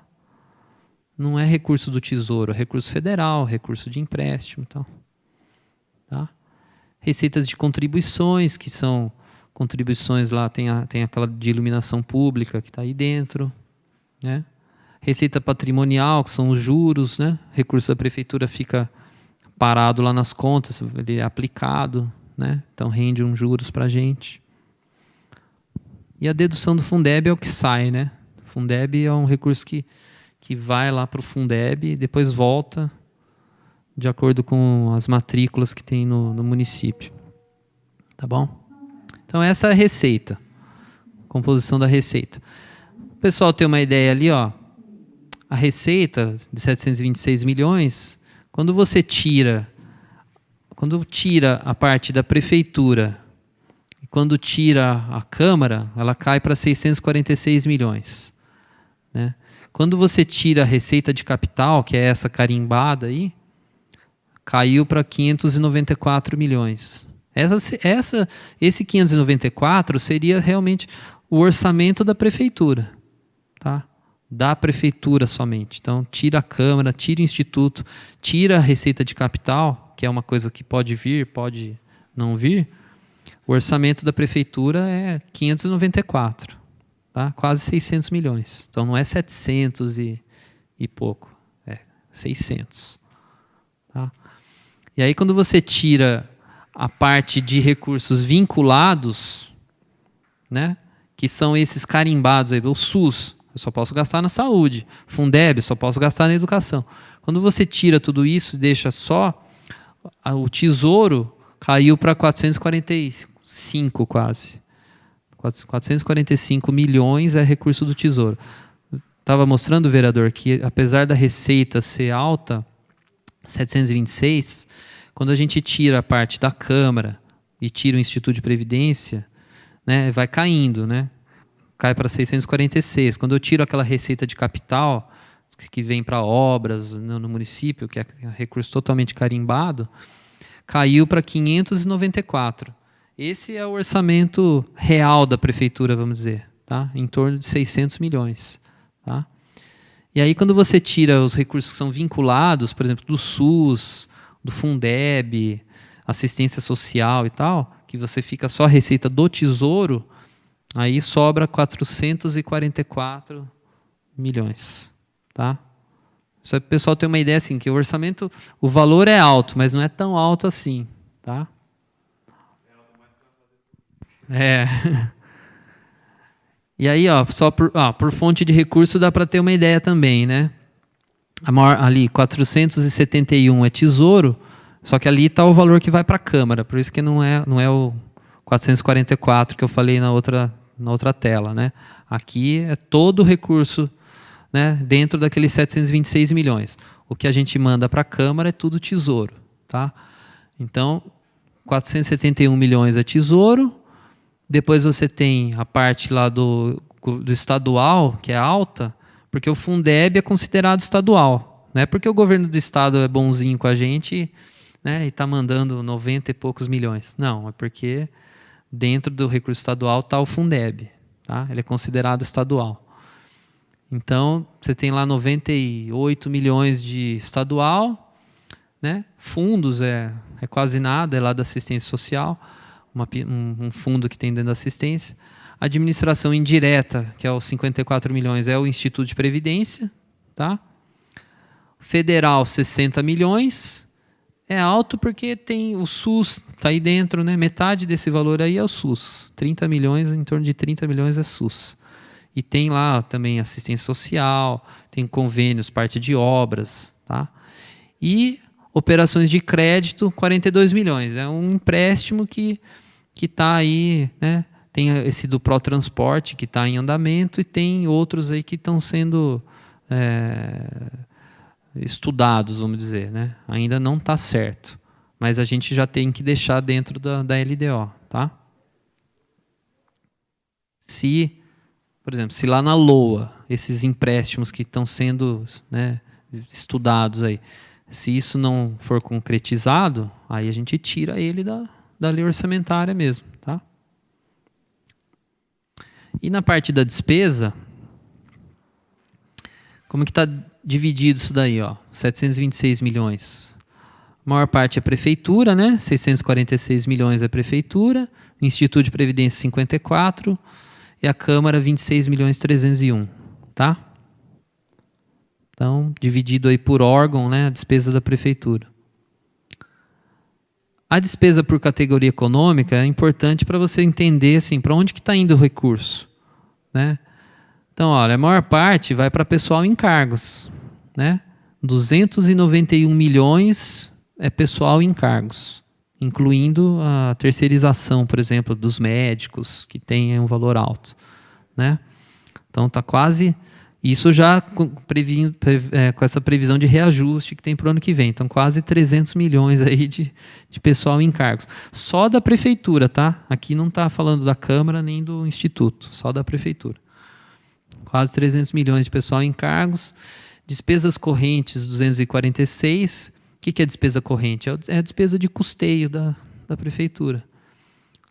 [SPEAKER 3] Não é recurso do Tesouro, é recurso federal, recurso de empréstimo. Então, tá? Receitas de contribuições, que são contribuições lá, tem aquela de iluminação pública que está aí dentro. Né? Receita patrimonial, que são os juros. Né? Recurso da prefeitura fica parado lá nas contas, ele é aplicado. Né? Então, rende uns juros para a gente. E a dedução do Fundeb é o que sai, né? O Fundeb é um recurso que vai lá para o Fundeb e depois volta de acordo com as matrículas que tem no município. Tá bom? Então, essa é a receita. Composição da receita. O pessoal tem uma ideia ali, ó. A receita de 726 milhões, quando tira a parte da prefeitura, quando tira a Câmara, ela cai para 646 milhões. Né? Quando você tira a receita de capital, que é essa carimbada aí, caiu para 594 milhões. Esse 594 seria realmente o orçamento da prefeitura. Tá? Da prefeitura somente. Então, tira a Câmara, tira o Instituto, tira a receita de capital, que é uma coisa que pode vir, pode não vir. O orçamento da prefeitura é 594, tá? Quase 600 milhões. Então, não é 700 e pouco, é 600. Tá? E aí, quando você tira a parte de recursos vinculados, né, que são esses carimbados, aí, o SUS, eu só posso gastar na saúde. Fundeb, só posso gastar na educação. Quando você tira tudo isso e deixa só o Tesouro, caiu para 445 quase. 445 milhões é recurso do Tesouro. Estava mostrando, vereador, que apesar da receita ser alta, 726, quando a gente tira a parte da Câmara e tira o Instituto de Previdência, né, vai caindo, né? Cai para 646. Quando eu tiro aquela receita de capital, que vem para obras no município, que é recurso totalmente carimbado, caiu para 594. Esse é o orçamento real da prefeitura, vamos dizer, tá? Em torno de 600 milhões. Tá? E aí, quando você tira os recursos que são vinculados, por exemplo, do SUS, do Fundeb, assistência social e tal, que você fica só a receita do Tesouro, aí sobra 444 milhões. Tá? Só para o pessoal ter uma ideia assim, que o orçamento, o valor é alto, mas não é tão alto assim. Tá? É. E aí, ó, só por fonte de recurso dá para ter uma ideia também, né? A maior, ali, 471 é Tesouro, só que ali está o valor que vai para a Câmara, por isso que não é o 444 que eu falei na outra tela, né? Aqui é todo o recurso, né, dentro daqueles 726 milhões. O que a gente manda para a Câmara é tudo Tesouro. Tá? Então, 471 milhões é Tesouro, depois você tem a parte lá do estadual, que é alta, porque o Fundeb é considerado estadual. Não é porque o governo do estado é bonzinho com a gente, né, e está mandando 90 e poucos milhões. Não, é porque dentro do recurso estadual está o Fundeb. Tá? Ele é considerado estadual. Então, você tem lá 98 milhões de estadual, né? Fundos é quase nada, é lá da assistência social, um fundo que tem dentro da assistência. Administração indireta, que é os 54 milhões, é o Instituto de Previdência. Tá? Federal, 60 milhões. É alto porque tem o SUS, está aí dentro, né? Metade desse valor aí é o SUS. 30 milhões, em torno de 30 milhões é SUS. E tem lá também assistência social, tem convênios, parte de obras. Tá? E operações de crédito, 42 milhões. É um empréstimo que está aí, né? Tem esse do Protransporte, que está em andamento, e tem outros aí que estão sendo estudados, vamos dizer. Né? Ainda não está certo. Mas a gente já tem que deixar dentro da LDO. Tá? Por exemplo, se lá na LOA, esses empréstimos que estão sendo, né, estudados aí, se isso não for concretizado, aí a gente tira ele da lei orçamentária mesmo. Tá? E na parte da despesa, como que está dividido isso daí? Ó? 726 milhões. A maior parte é prefeitura, né? 646 milhões é prefeitura, o Instituto de Previdência 54 e a Câmara 26 milhões 301. Tá? Então, dividido aí por órgão, né, a despesa da prefeitura. A despesa por categoria econômica é importante para você entender assim, para onde que está indo o recurso. Né? Então, olha, a maior parte vai para pessoal em cargos. Né? 291 milhões é pessoal em cargos, incluindo a terceirização, por exemplo, dos médicos, que tem um valor alto. Né? Então, está quase... Isso já com essa previsão de reajuste que tem para o ano que vem. Então, quase 300 milhões aí de pessoal em cargos. Só da prefeitura, tá? Aqui não está falando da Câmara nem do Instituto, só da prefeitura. Quase 300 milhões de pessoal em cargos. Despesas correntes, 246. O que é despesa corrente? É a despesa de custeio da prefeitura.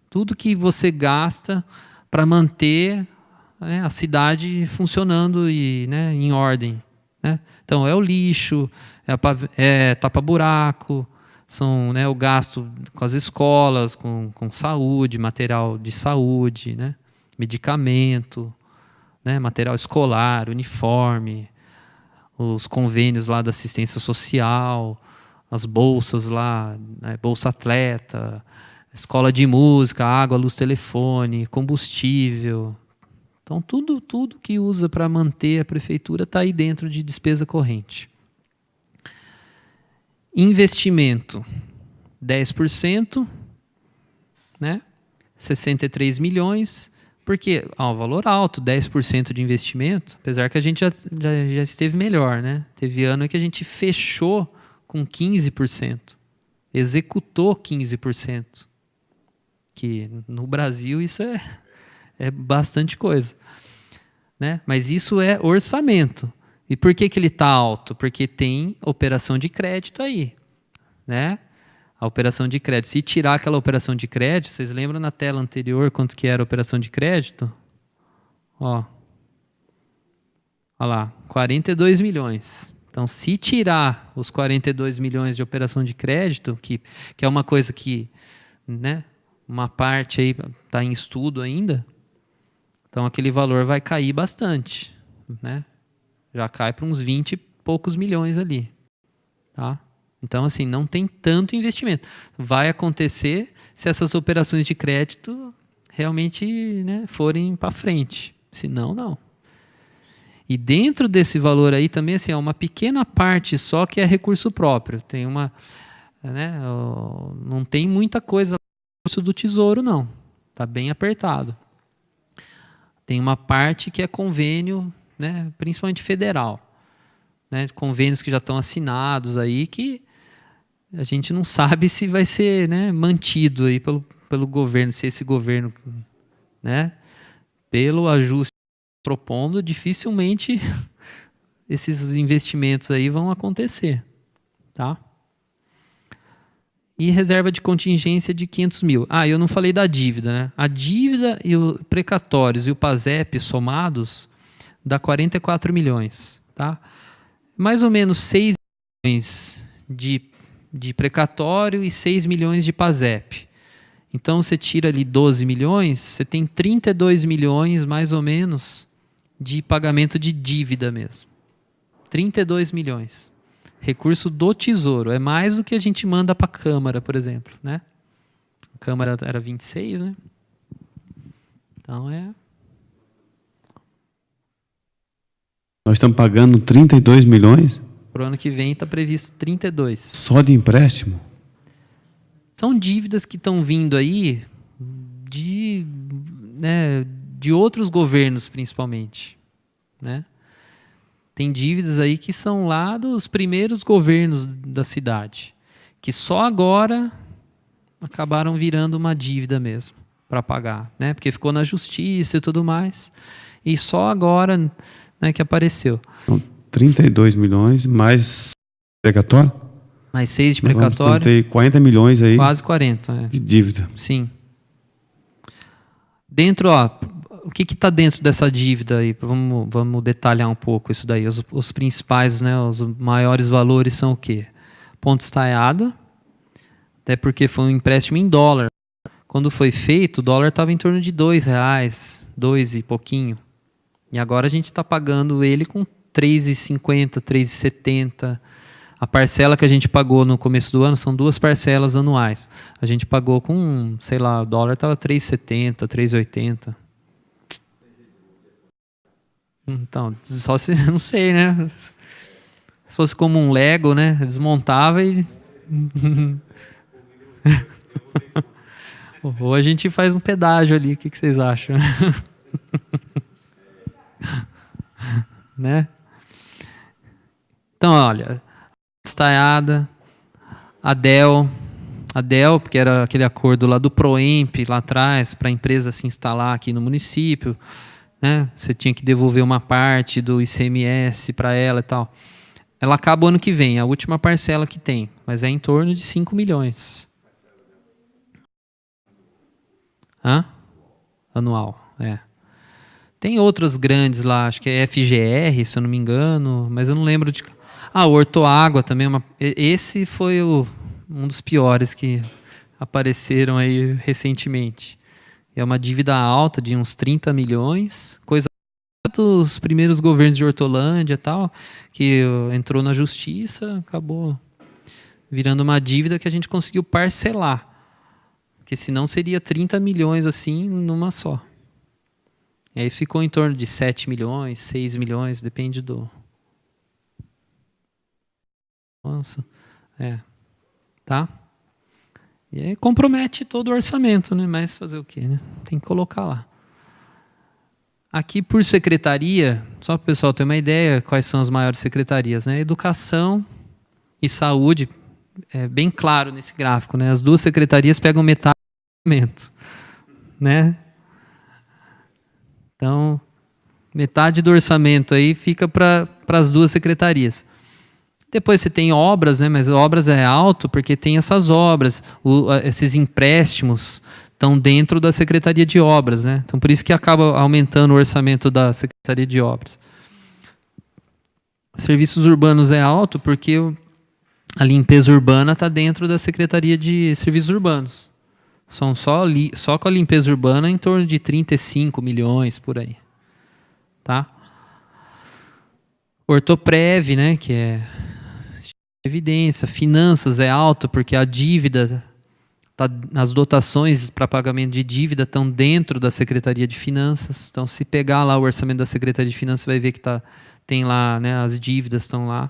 [SPEAKER 3] Tudo que você gasta para manter... a cidade funcionando e, né, em ordem. Né? Então, é o lixo, é tapa-buraco, são, né, o gasto com as escolas, com saúde, material de saúde, né, medicamento, né, material escolar, uniforme, os convênios lá da assistência social, as bolsas lá, né, Bolsa Atleta, escola de música, água, luz, telefone, combustível. Então, tudo que usa para manter a prefeitura está aí dentro de despesa corrente. Investimento, 10%, né? 63 milhões. Porque um valor alto, 10% de investimento, apesar que a gente já esteve melhor. Né? Teve ano que a gente fechou com 15%, executou 15%. Que no Brasil isso é bastante coisa. Né? Mas isso é orçamento. E por que ele está alto? Porque tem operação de crédito aí. Né? A operação de crédito. Se tirar aquela operação de crédito, vocês lembram na tela anterior quanto que era a operação de crédito? Ó. Olha lá, 42 milhões. Então, se tirar os 42 milhões de operação de crédito, que é uma coisa que, né, uma parte aí está em estudo ainda, então aquele valor vai cair bastante. Né? Já cai para uns 20 e poucos milhões ali. Tá? Então, assim, não tem tanto investimento. Vai acontecer se essas operações de crédito realmente, né, forem para frente. Senão, não. E dentro desse valor aí também, assim, é uma pequena parte só que é recurso próprio. Tem uma, né, não tem muita coisa no recurso do Tesouro, não. Está bem apertado. Tem uma parte que é convênio, né, principalmente federal. Né, convênios que já estão assinados aí, que a gente não sabe se vai ser, né, mantido aí pelo governo, se esse governo, né, pelo ajuste propondo, dificilmente esses investimentos aí vão acontecer, tá? E reserva de contingência de 500 mil. Eu não falei da dívida, né? A dívida e o precatórios e o PASEP somados dá 44 milhões, tá? Mais ou menos 6 milhões de precatório e 6 milhões de PASEP. Então, você tira ali 12 milhões, você tem 32 milhões, mais ou menos, de pagamento de dívida mesmo. 32 milhões. Recurso do Tesouro. É mais do que a gente manda para a Câmara, por exemplo, né? A Câmara era 26, né? Então,
[SPEAKER 2] Nós estamos pagando 32 milhões?
[SPEAKER 3] Para o ano que vem está previsto 32.
[SPEAKER 2] Só de empréstimo?
[SPEAKER 3] São dívidas que estão vindo aí de outros governos, principalmente, né? Tem dívidas aí que são lá dos primeiros governos da cidade, que só agora acabaram virando uma dívida mesmo para pagar, né? Porque ficou na justiça e tudo mais, e só agora, né, que apareceu.
[SPEAKER 2] Então, 32 milhões mais precatório?
[SPEAKER 3] Mais 6 de precatório.
[SPEAKER 2] Tem 40 milhões aí.
[SPEAKER 3] Quase 40,
[SPEAKER 2] de dívida.
[SPEAKER 3] Sim. Dentro, o que está dentro dessa dívida aí? Vamos detalhar um pouco isso daí. Os principais, né, os maiores valores são o quê? Ponte Estaiada, até porque foi um empréstimo em dólar. Quando foi feito, o dólar estava em torno de R$2, 2 e pouquinho. E agora a gente está pagando ele com 3,50, 3,70. A parcela que a gente pagou no começo do ano são 2 parcelas anuais. A gente pagou com, sei lá, o dólar estava 3,70, 3,80. Então, só se, não sei, né? Se fosse como um Lego, né? Desmontava e... Ou a gente faz um pedágio ali, o que vocês acham? Né? Então, olha... Estaiada, Adel, porque era aquele acordo lá do Proemp, lá atrás, para a empresa se instalar aqui no município, né? Você tinha que devolver uma parte do ICMS para ela e tal. Ela acaba o ano que vem, a última parcela que tem, mas é em torno de 5 milhões. Anual, Tem outras grandes lá, acho que é FGR, se eu não me engano, mas eu não lembro de... o Hortoágua também, esse foi um dos piores que apareceram aí recentemente. É uma dívida alta de uns 30 milhões, coisa dos primeiros governos de Hortolândia e tal, que entrou na justiça, acabou virando uma dívida que a gente conseguiu parcelar. Porque senão seria 30 milhões assim numa só. E aí ficou em torno de 7 milhões, 6 milhões, depende do... Nossa, tá? E aí compromete todo o orçamento, né? Mas fazer o quê, né? Tem que colocar lá. Aqui por secretaria, só para o pessoal ter uma ideia, quais são as maiores secretarias, né? Educação e saúde, é bem claro nesse gráfico, né? As duas secretarias pegam metade do orçamento, né? Então, metade do orçamento aí fica para as duas secretarias. Depois você tem obras, né? Mas obras é alto porque tem essas obras, esses empréstimos estão dentro da Secretaria de Obras, né? Então por isso que acaba aumentando o orçamento da Secretaria de Obras. Serviços urbanos é alto porque a limpeza urbana está dentro da Secretaria de Serviços Urbanos. São só com a limpeza urbana em torno de 35 milhões por aí, tá? Ortoprev, né? Que é evidência, finanças é alto porque a dívida, as dotações para pagamento de dívida estão dentro da Secretaria de Finanças. Então, se pegar lá o orçamento da Secretaria de Finanças, vai ver que tem lá, né, as dívidas estão lá.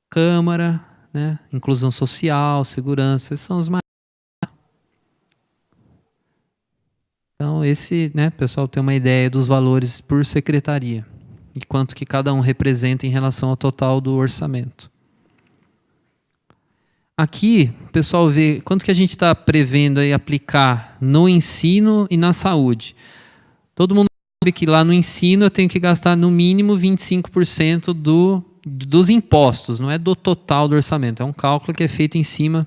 [SPEAKER 3] Câmara, né, inclusão social, segurança, esses são os mais... Então, né, pessoal, tem uma ideia dos valores por secretaria. E quanto que cada um representa em relação ao total do orçamento. aqui, o pessoal vê quanto que a gente está prevendo aí aplicar no ensino e na saúde. Todo mundo sabe que lá no ensino eu tenho que gastar no mínimo 25% dos impostos, não é do total do orçamento. É um cálculo que é feito em cima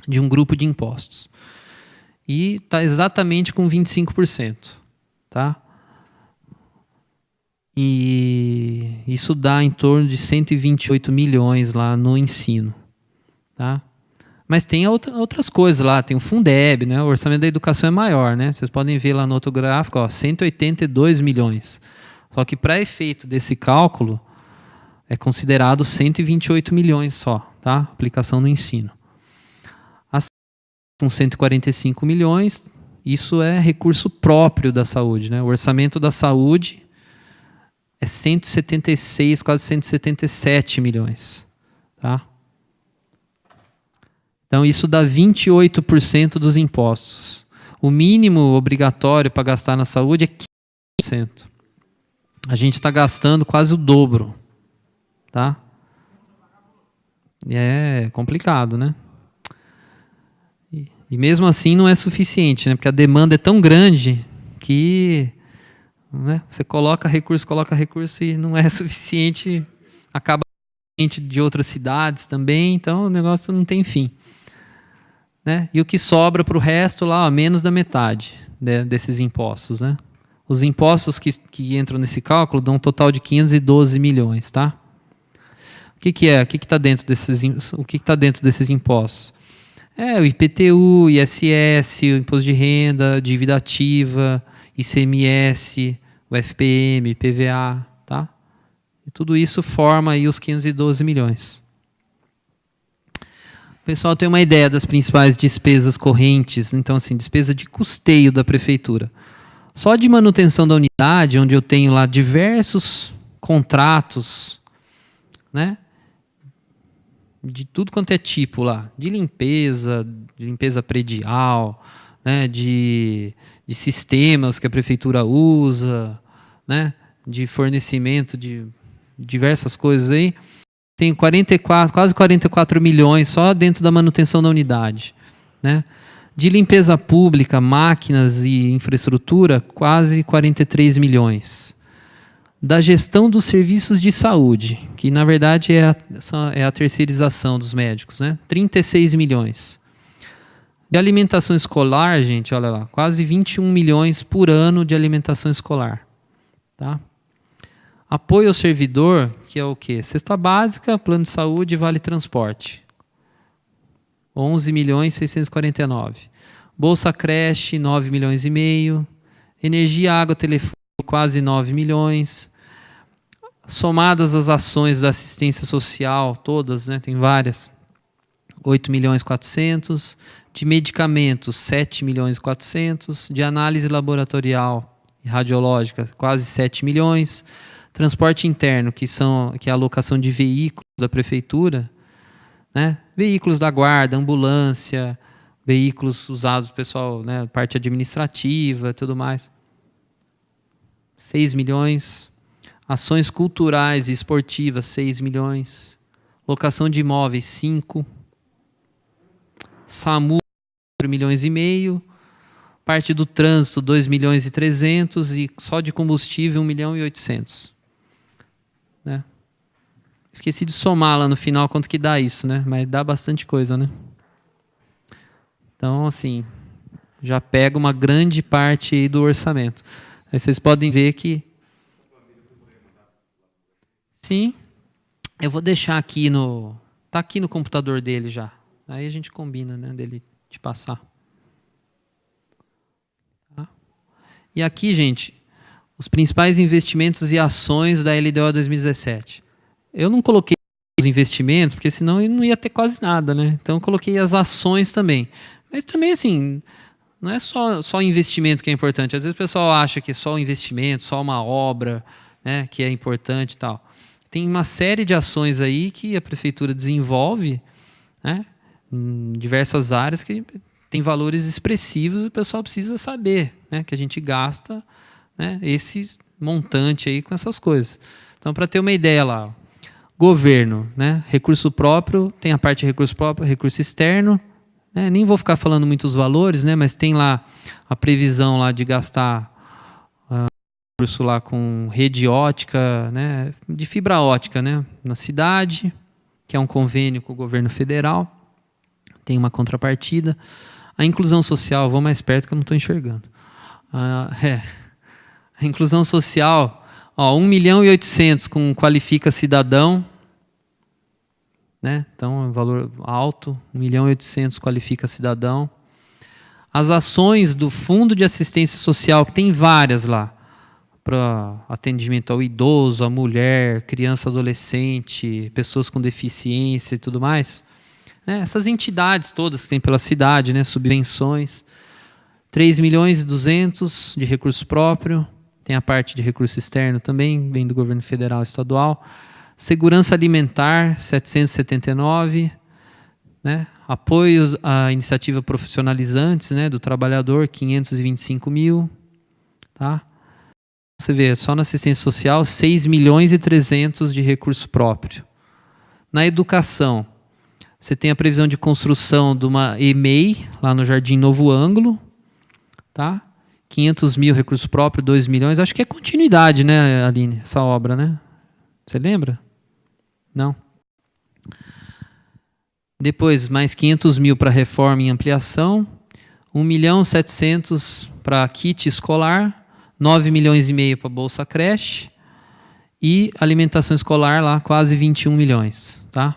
[SPEAKER 3] de um grupo de impostos. E está exatamente com 25%. Tá? E isso dá em torno de 128 milhões lá no ensino. Tá? Mas tem outras coisas lá, tem o Fundeb, né? O orçamento da educação é maior, né? Vocês podem ver lá no outro gráfico, ó, 182 milhões. Só que para efeito desse cálculo, é considerado 128 milhões só, tá? Aplicação no ensino. Com 145 milhões, isso é recurso próprio da saúde, né? O orçamento da saúde é 176, quase 177 milhões, tá? Então, isso dá 28% dos impostos. O mínimo obrigatório para gastar na saúde é 15%. A gente está gastando quase o dobro. Tá? É complicado, né? E mesmo assim não é suficiente, né? Porque a demanda é tão grande que, né, você coloca recurso e não é suficiente. Acaba de outras cidades também, então o negócio não tem fim. Né? E o que sobra para o resto lá, ó, menos da metade desses impostos. Né? Os impostos que entram nesse cálculo dão um total de 512 milhões. Tá? O que é? O que está dentro desses impostos? É o IPTU, ISS, o Imposto de Renda, Dívida Ativa, ICMS, o FPM, PVA. Tá? E tudo isso forma aí os 512 milhões. O pessoal tem uma ideia das principais despesas correntes, então, assim, despesa de custeio da prefeitura. Só de manutenção da unidade, onde eu tenho lá diversos contratos, né, de tudo quanto é tipo lá, de limpeza predial, né, de sistemas que a prefeitura usa, né, de fornecimento de diversas coisas aí. Tem quase 44 milhões só dentro da manutenção da unidade. Né? De limpeza pública, máquinas e infraestrutura, quase 43 milhões. Da gestão dos serviços de saúde, que na verdade é a terceirização dos médicos, né? 36 milhões. De alimentação escolar, gente, olha lá, quase 21 milhões por ano de alimentação escolar. Tá? Apoio ao servidor, que é o quê? Cesta básica, plano de saúde e vale transporte. 11 milhões 649. Bolsa creche, 9 milhões e meio. Energia, água, telefone, quase 9 milhões. Somadas as ações da assistência social, todas, né, tem várias, 8 milhões 400. De medicamentos, 7 milhões e 400. De análise laboratorial e radiológica, quase 7 milhões. Transporte interno, que é a alocação de veículos da prefeitura, né? Veículos da guarda, ambulância, veículos usados pessoal, né, parte administrativa, tudo mais. 6 milhões. Ações culturais e esportivas, 6 milhões. Locação de imóveis, 5. SAMU, 4 milhões e meio. Parte do trânsito, 2 milhões e 300. E só de combustível, 1 milhão e 800. Né? Esqueci de somar lá no final quanto que dá isso, né? Mas dá bastante coisa, né? Então, assim, já pega uma grande parte aí do orçamento. Aí vocês podem ver que... Sim, eu vou deixar aqui no... Está aqui no computador dele já. Aí a gente combina, né, dele te passar. Tá? E aqui, gente, os principais investimentos e ações da LDO 2017. Eu não coloquei os investimentos, porque senão eu não ia ter quase nada, né? Então eu coloquei as ações também. Mas também, assim, não é só investimento que é importante. Às vezes o pessoal acha que é só o investimento, só uma obra, né, que é importante e tal. Tem uma série de ações aí que a prefeitura desenvolve, né, em diversas áreas que tem valores expressivos e o pessoal precisa saber, né, que a gente gasta, né, esse montante aí com essas coisas. Então, para ter uma ideia lá, Governo, né? Recurso próprio, tem a parte de recurso próprio, recurso externo, né? Nem vou ficar falando muitos valores, né? Mas tem lá a previsão lá de gastar recurso lá com rede ótica, né? De fibra ótica, né? Na cidade, que é um convênio com o governo federal, tem uma contrapartida. A inclusão social, vou mais perto que eu não estou enxergando. A inclusão social, 1.800.000 com Qualifica Cidadão, né? Então, é um valor alto, 1.800.000 Qualifica Cidadão. As ações do Fundo de Assistência Social, que tem várias lá, para atendimento ao idoso, à mulher, criança, adolescente, pessoas com deficiência e tudo mais, né? Essas entidades todas que tem pela cidade, né? Subvenções, 3.200.000 de recurso próprio, tem a parte de recurso externo também, vem do governo federal e estadual. Segurança alimentar, 779, né? Apoios à iniciativa profissionalizantes, né, do trabalhador, 525.000, tá? Você vê, só na assistência social, 6.300.000 de recurso próprio. Na educação, você tem a previsão de construção de uma EMEI, lá no Jardim Novo Ângulo, tá? 500.000 recurso próprio, 2 milhões. Acho que é continuidade, né, Aline, essa obra, né? Você lembra? Não. Depois, mais 500.000 para reforma e ampliação, 1.700.000 para kit escolar, 9,5 milhões para Bolsa Creche e alimentação escolar lá quase 21 milhões, tá?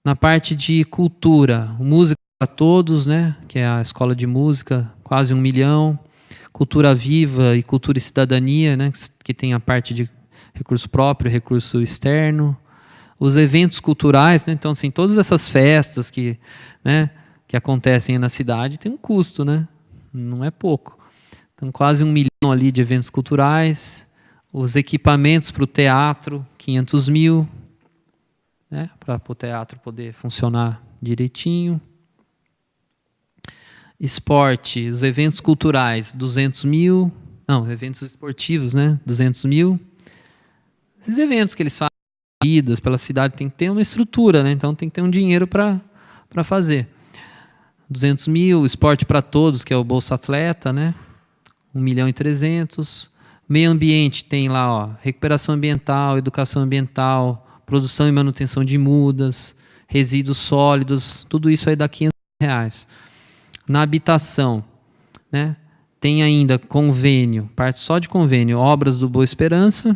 [SPEAKER 3] Na parte de cultura, música para todos, né, que é a escola de música, quase 1 milhão, cultura viva e cultura e cidadania, né, que tem a parte de recurso próprio, recurso externo, os eventos culturais, né, então assim, todas essas festas que, né, que acontecem na cidade tem um custo, né, não é pouco. Então, quase 1 milhão ali de eventos culturais, os equipamentos para o teatro, 500.000, né, para o teatro poder funcionar direitinho. Esporte, os eventos culturais, 200.000, não, eventos esportivos, né, 200.000. Esses eventos que eles fazem pela cidade tem que ter uma estrutura, né, então tem que ter um dinheiro para fazer. 200.000, esporte para todos, que é o Bolsa Atleta, né, 1.300.000. Meio ambiente tem lá, ó, recuperação ambiental, educação ambiental, produção e manutenção de mudas, resíduos sólidos, tudo isso aí dá R$500. Na habitação, né, tem ainda convênio, parte só de convênio, obras do Boa Esperança,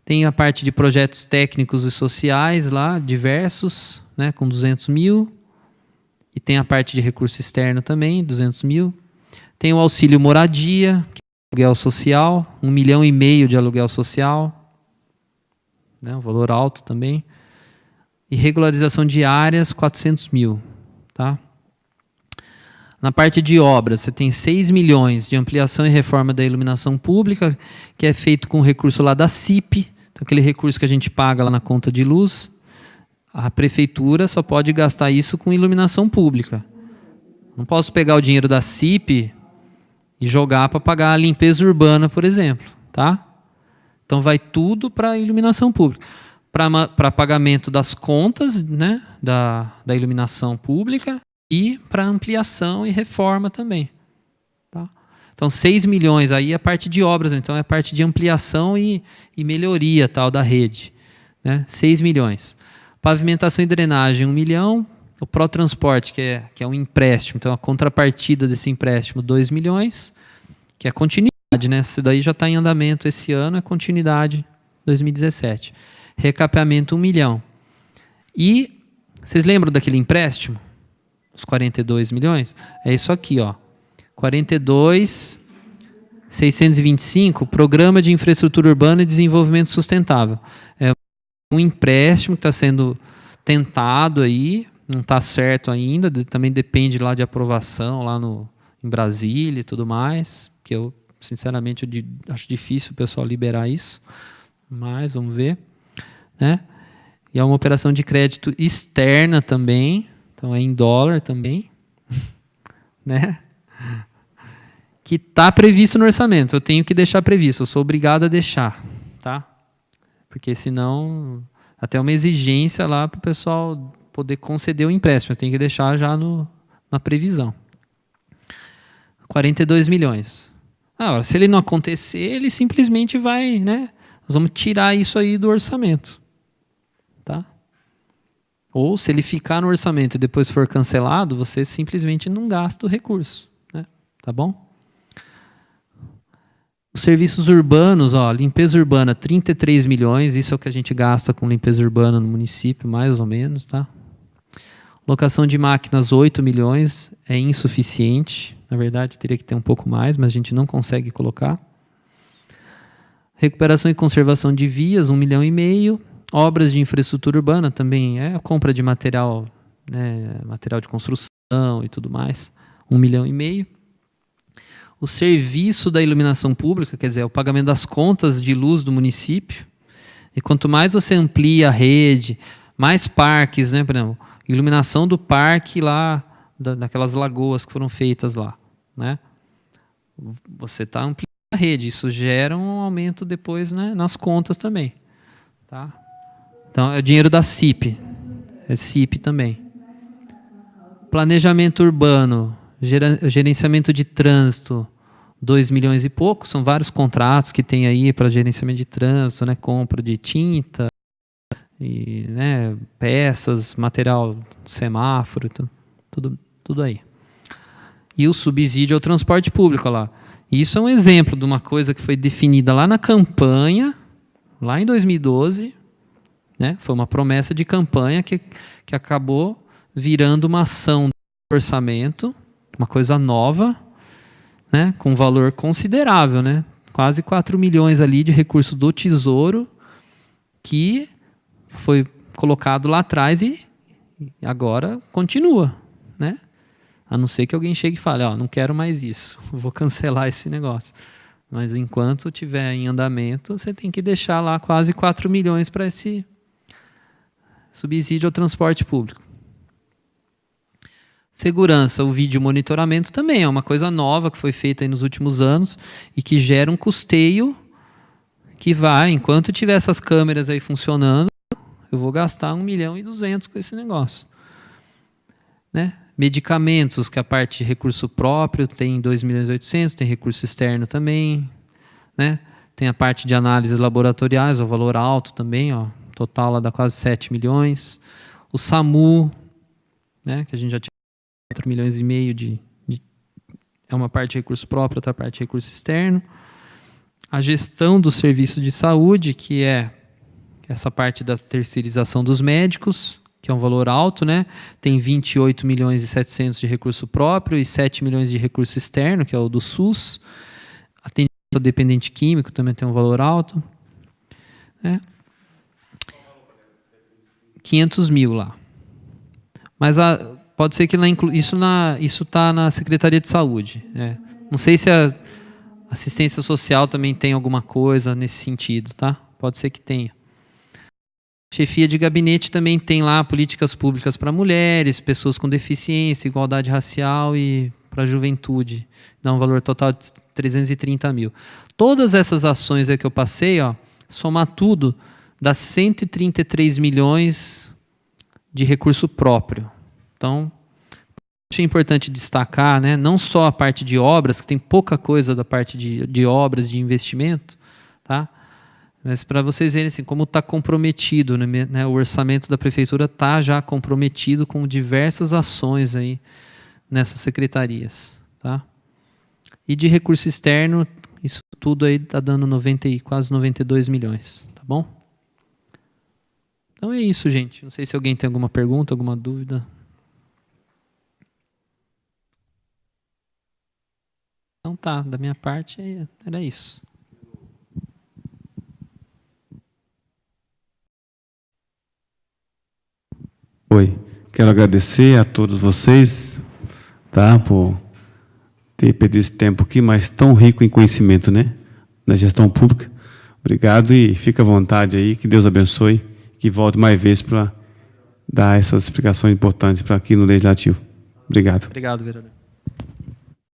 [SPEAKER 3] tem a parte de projetos técnicos e sociais lá, diversos, né, com 200.000, e tem a parte de recurso externo também, 200.000. Tem o auxílio moradia, que é aluguel social, 1,5 milhão de aluguel social, né, um valor alto também. E regularização de áreas, 400.000, tá? Na parte de obras, você tem 6 milhões de ampliação e reforma da iluminação pública, que é feito com recurso lá da CIP, então aquele recurso que a gente paga lá na conta de luz. A prefeitura só pode gastar isso com iluminação pública. Não posso pegar o dinheiro da CIP e jogar para pagar a limpeza urbana, por exemplo, tá? Então vai tudo para a iluminação pública. Para pagamento das contas, né, da iluminação pública e para ampliação e reforma também. Tá? Então 6 milhões aí é a parte de obras, então é a parte de ampliação e melhoria tal, da rede. Né? 6 milhões. Pavimentação e drenagem, 1 milhão. O pró-transporte, que é um empréstimo, então a contrapartida desse empréstimo, 2 milhões, que é continuidade, né? Isso daí já está em andamento esse ano, é continuidade 2017. Recapeamento, 1 milhão. E, vocês lembram daquele empréstimo? Os 42 milhões? É isso aqui, ó. 42.625, Programa de Infraestrutura Urbana e Desenvolvimento Sustentável. É um empréstimo que está sendo tentado aí, não está certo ainda, também depende lá de aprovação lá em Brasília e tudo mais, que eu, sinceramente, acho difícil o pessoal liberar isso, mas vamos ver. Né? E é uma operação de crédito externa também, então é em dólar também, né? Que está previsto no orçamento, eu tenho que deixar previsto, eu sou obrigado a deixar. Tá? Porque senão, até uma exigência lá para o pessoal poder conceder o empréstimo, tem que deixar já na previsão. 42 milhões. Agora, se ele não acontecer, ele simplesmente vai, né? Nós vamos tirar isso aí do orçamento. Tá? Ou se ele ficar no orçamento e depois for cancelado, você simplesmente não gasta o recurso. Né? Tá bom? Os serviços urbanos, ó, limpeza urbana, 33 milhões, isso é o que a gente gasta com limpeza urbana no município, mais ou menos, tá? Locação de máquinas, 8 milhões, é insuficiente, na verdade teria que ter um pouco mais, mas a gente não consegue colocar. Recuperação e conservação de vias, 1,5 milhão. Obras de infraestrutura urbana também, a compra de material, né, material de construção e tudo mais, 1,5 milhão. O serviço da iluminação pública, quer dizer, o pagamento das contas de luz do município. E quanto mais você amplia a rede, mais parques, né, por exemplo, iluminação do parque lá, daquelas lagoas que foram feitas lá, né? Você está ampliando a rede, isso gera um aumento depois, né, nas contas também. Tá? Então, é o dinheiro da CIP, é CIP também. Planejamento urbano, gerenciamento de trânsito, 2 milhões e pouco, são vários contratos que tem aí para gerenciamento de trânsito, né, compra de tinta, e, né, peças, material, semáforo, tudo aí. E o subsídio ao transporte público lá. Isso é um exemplo de uma coisa que foi definida lá na campanha, lá em 2012, né, foi uma promessa de campanha que acabou virando uma ação do orçamento, uma coisa nova, né, com valor considerável, né, quase 4 milhões ali de recurso do Tesouro, que foi colocado lá atrás e agora continua, né? A não ser que alguém chegue e fale, não quero mais isso, vou cancelar esse negócio. Mas enquanto estiver em andamento, você tem que deixar lá quase 4 milhões para esse subsídio ao transporte público. Segurança, o vídeo monitoramento também é uma coisa nova que foi feita aí nos últimos anos e que gera um custeio que vai, enquanto tiver essas câmeras aí funcionando, eu vou gastar 1,2 milhão com esse negócio. Né? Medicamentos, que a parte de recurso próprio tem 2,8 milhões, tem recurso externo também. Né? Tem a parte de análises laboratoriais, o valor alto também, ó, total lá dá quase 7 milhões. O SAMU, né, que a gente já tinha 4,5 milhões é uma parte de recurso próprio, outra parte de recurso externo. A gestão do serviço de saúde, que é essa parte da terceirização dos médicos, que é um valor alto, né? Tem 28 milhões e 700 de recurso próprio e 7 milhões de recurso externo, que é o do SUS. Atendimento ao dependente químico também tem um valor alto. 500 mil lá. Mas pode ser que isso está na Secretaria de Saúde. Não sei se a assistência social também tem alguma coisa nesse sentido, tá? Pode ser que tenha. Chefia de gabinete também tem lá políticas públicas para mulheres, pessoas com deficiência, igualdade racial e para a juventude. Dá um valor total de 330 mil. Todas essas ações aí que eu passei, ó, somar tudo, dá 133 milhões de recurso próprio. Então, acho importante destacar, né, não só a parte de obras, que tem pouca coisa da parte de obras, de investimento, tá? Mas para vocês verem assim, como está comprometido, né, o orçamento da prefeitura está já comprometido com diversas ações aí nessas secretarias. Tá? E de recurso externo, isso tudo aí está dando quase 92 milhões. Tá bom? Então é isso, gente. Não sei se alguém tem alguma pergunta, alguma dúvida. Então tá, da minha parte era isso.
[SPEAKER 2] Oi, quero agradecer a todos vocês, tá, por ter perdido esse tempo aqui, mas tão rico em conhecimento, né, na gestão pública. Obrigado e fica à vontade aí, que Deus abençoe, que volte mais vezes para dar essas explicações importantes para aqui no Legislativo. Obrigado.
[SPEAKER 3] Obrigado, vereador.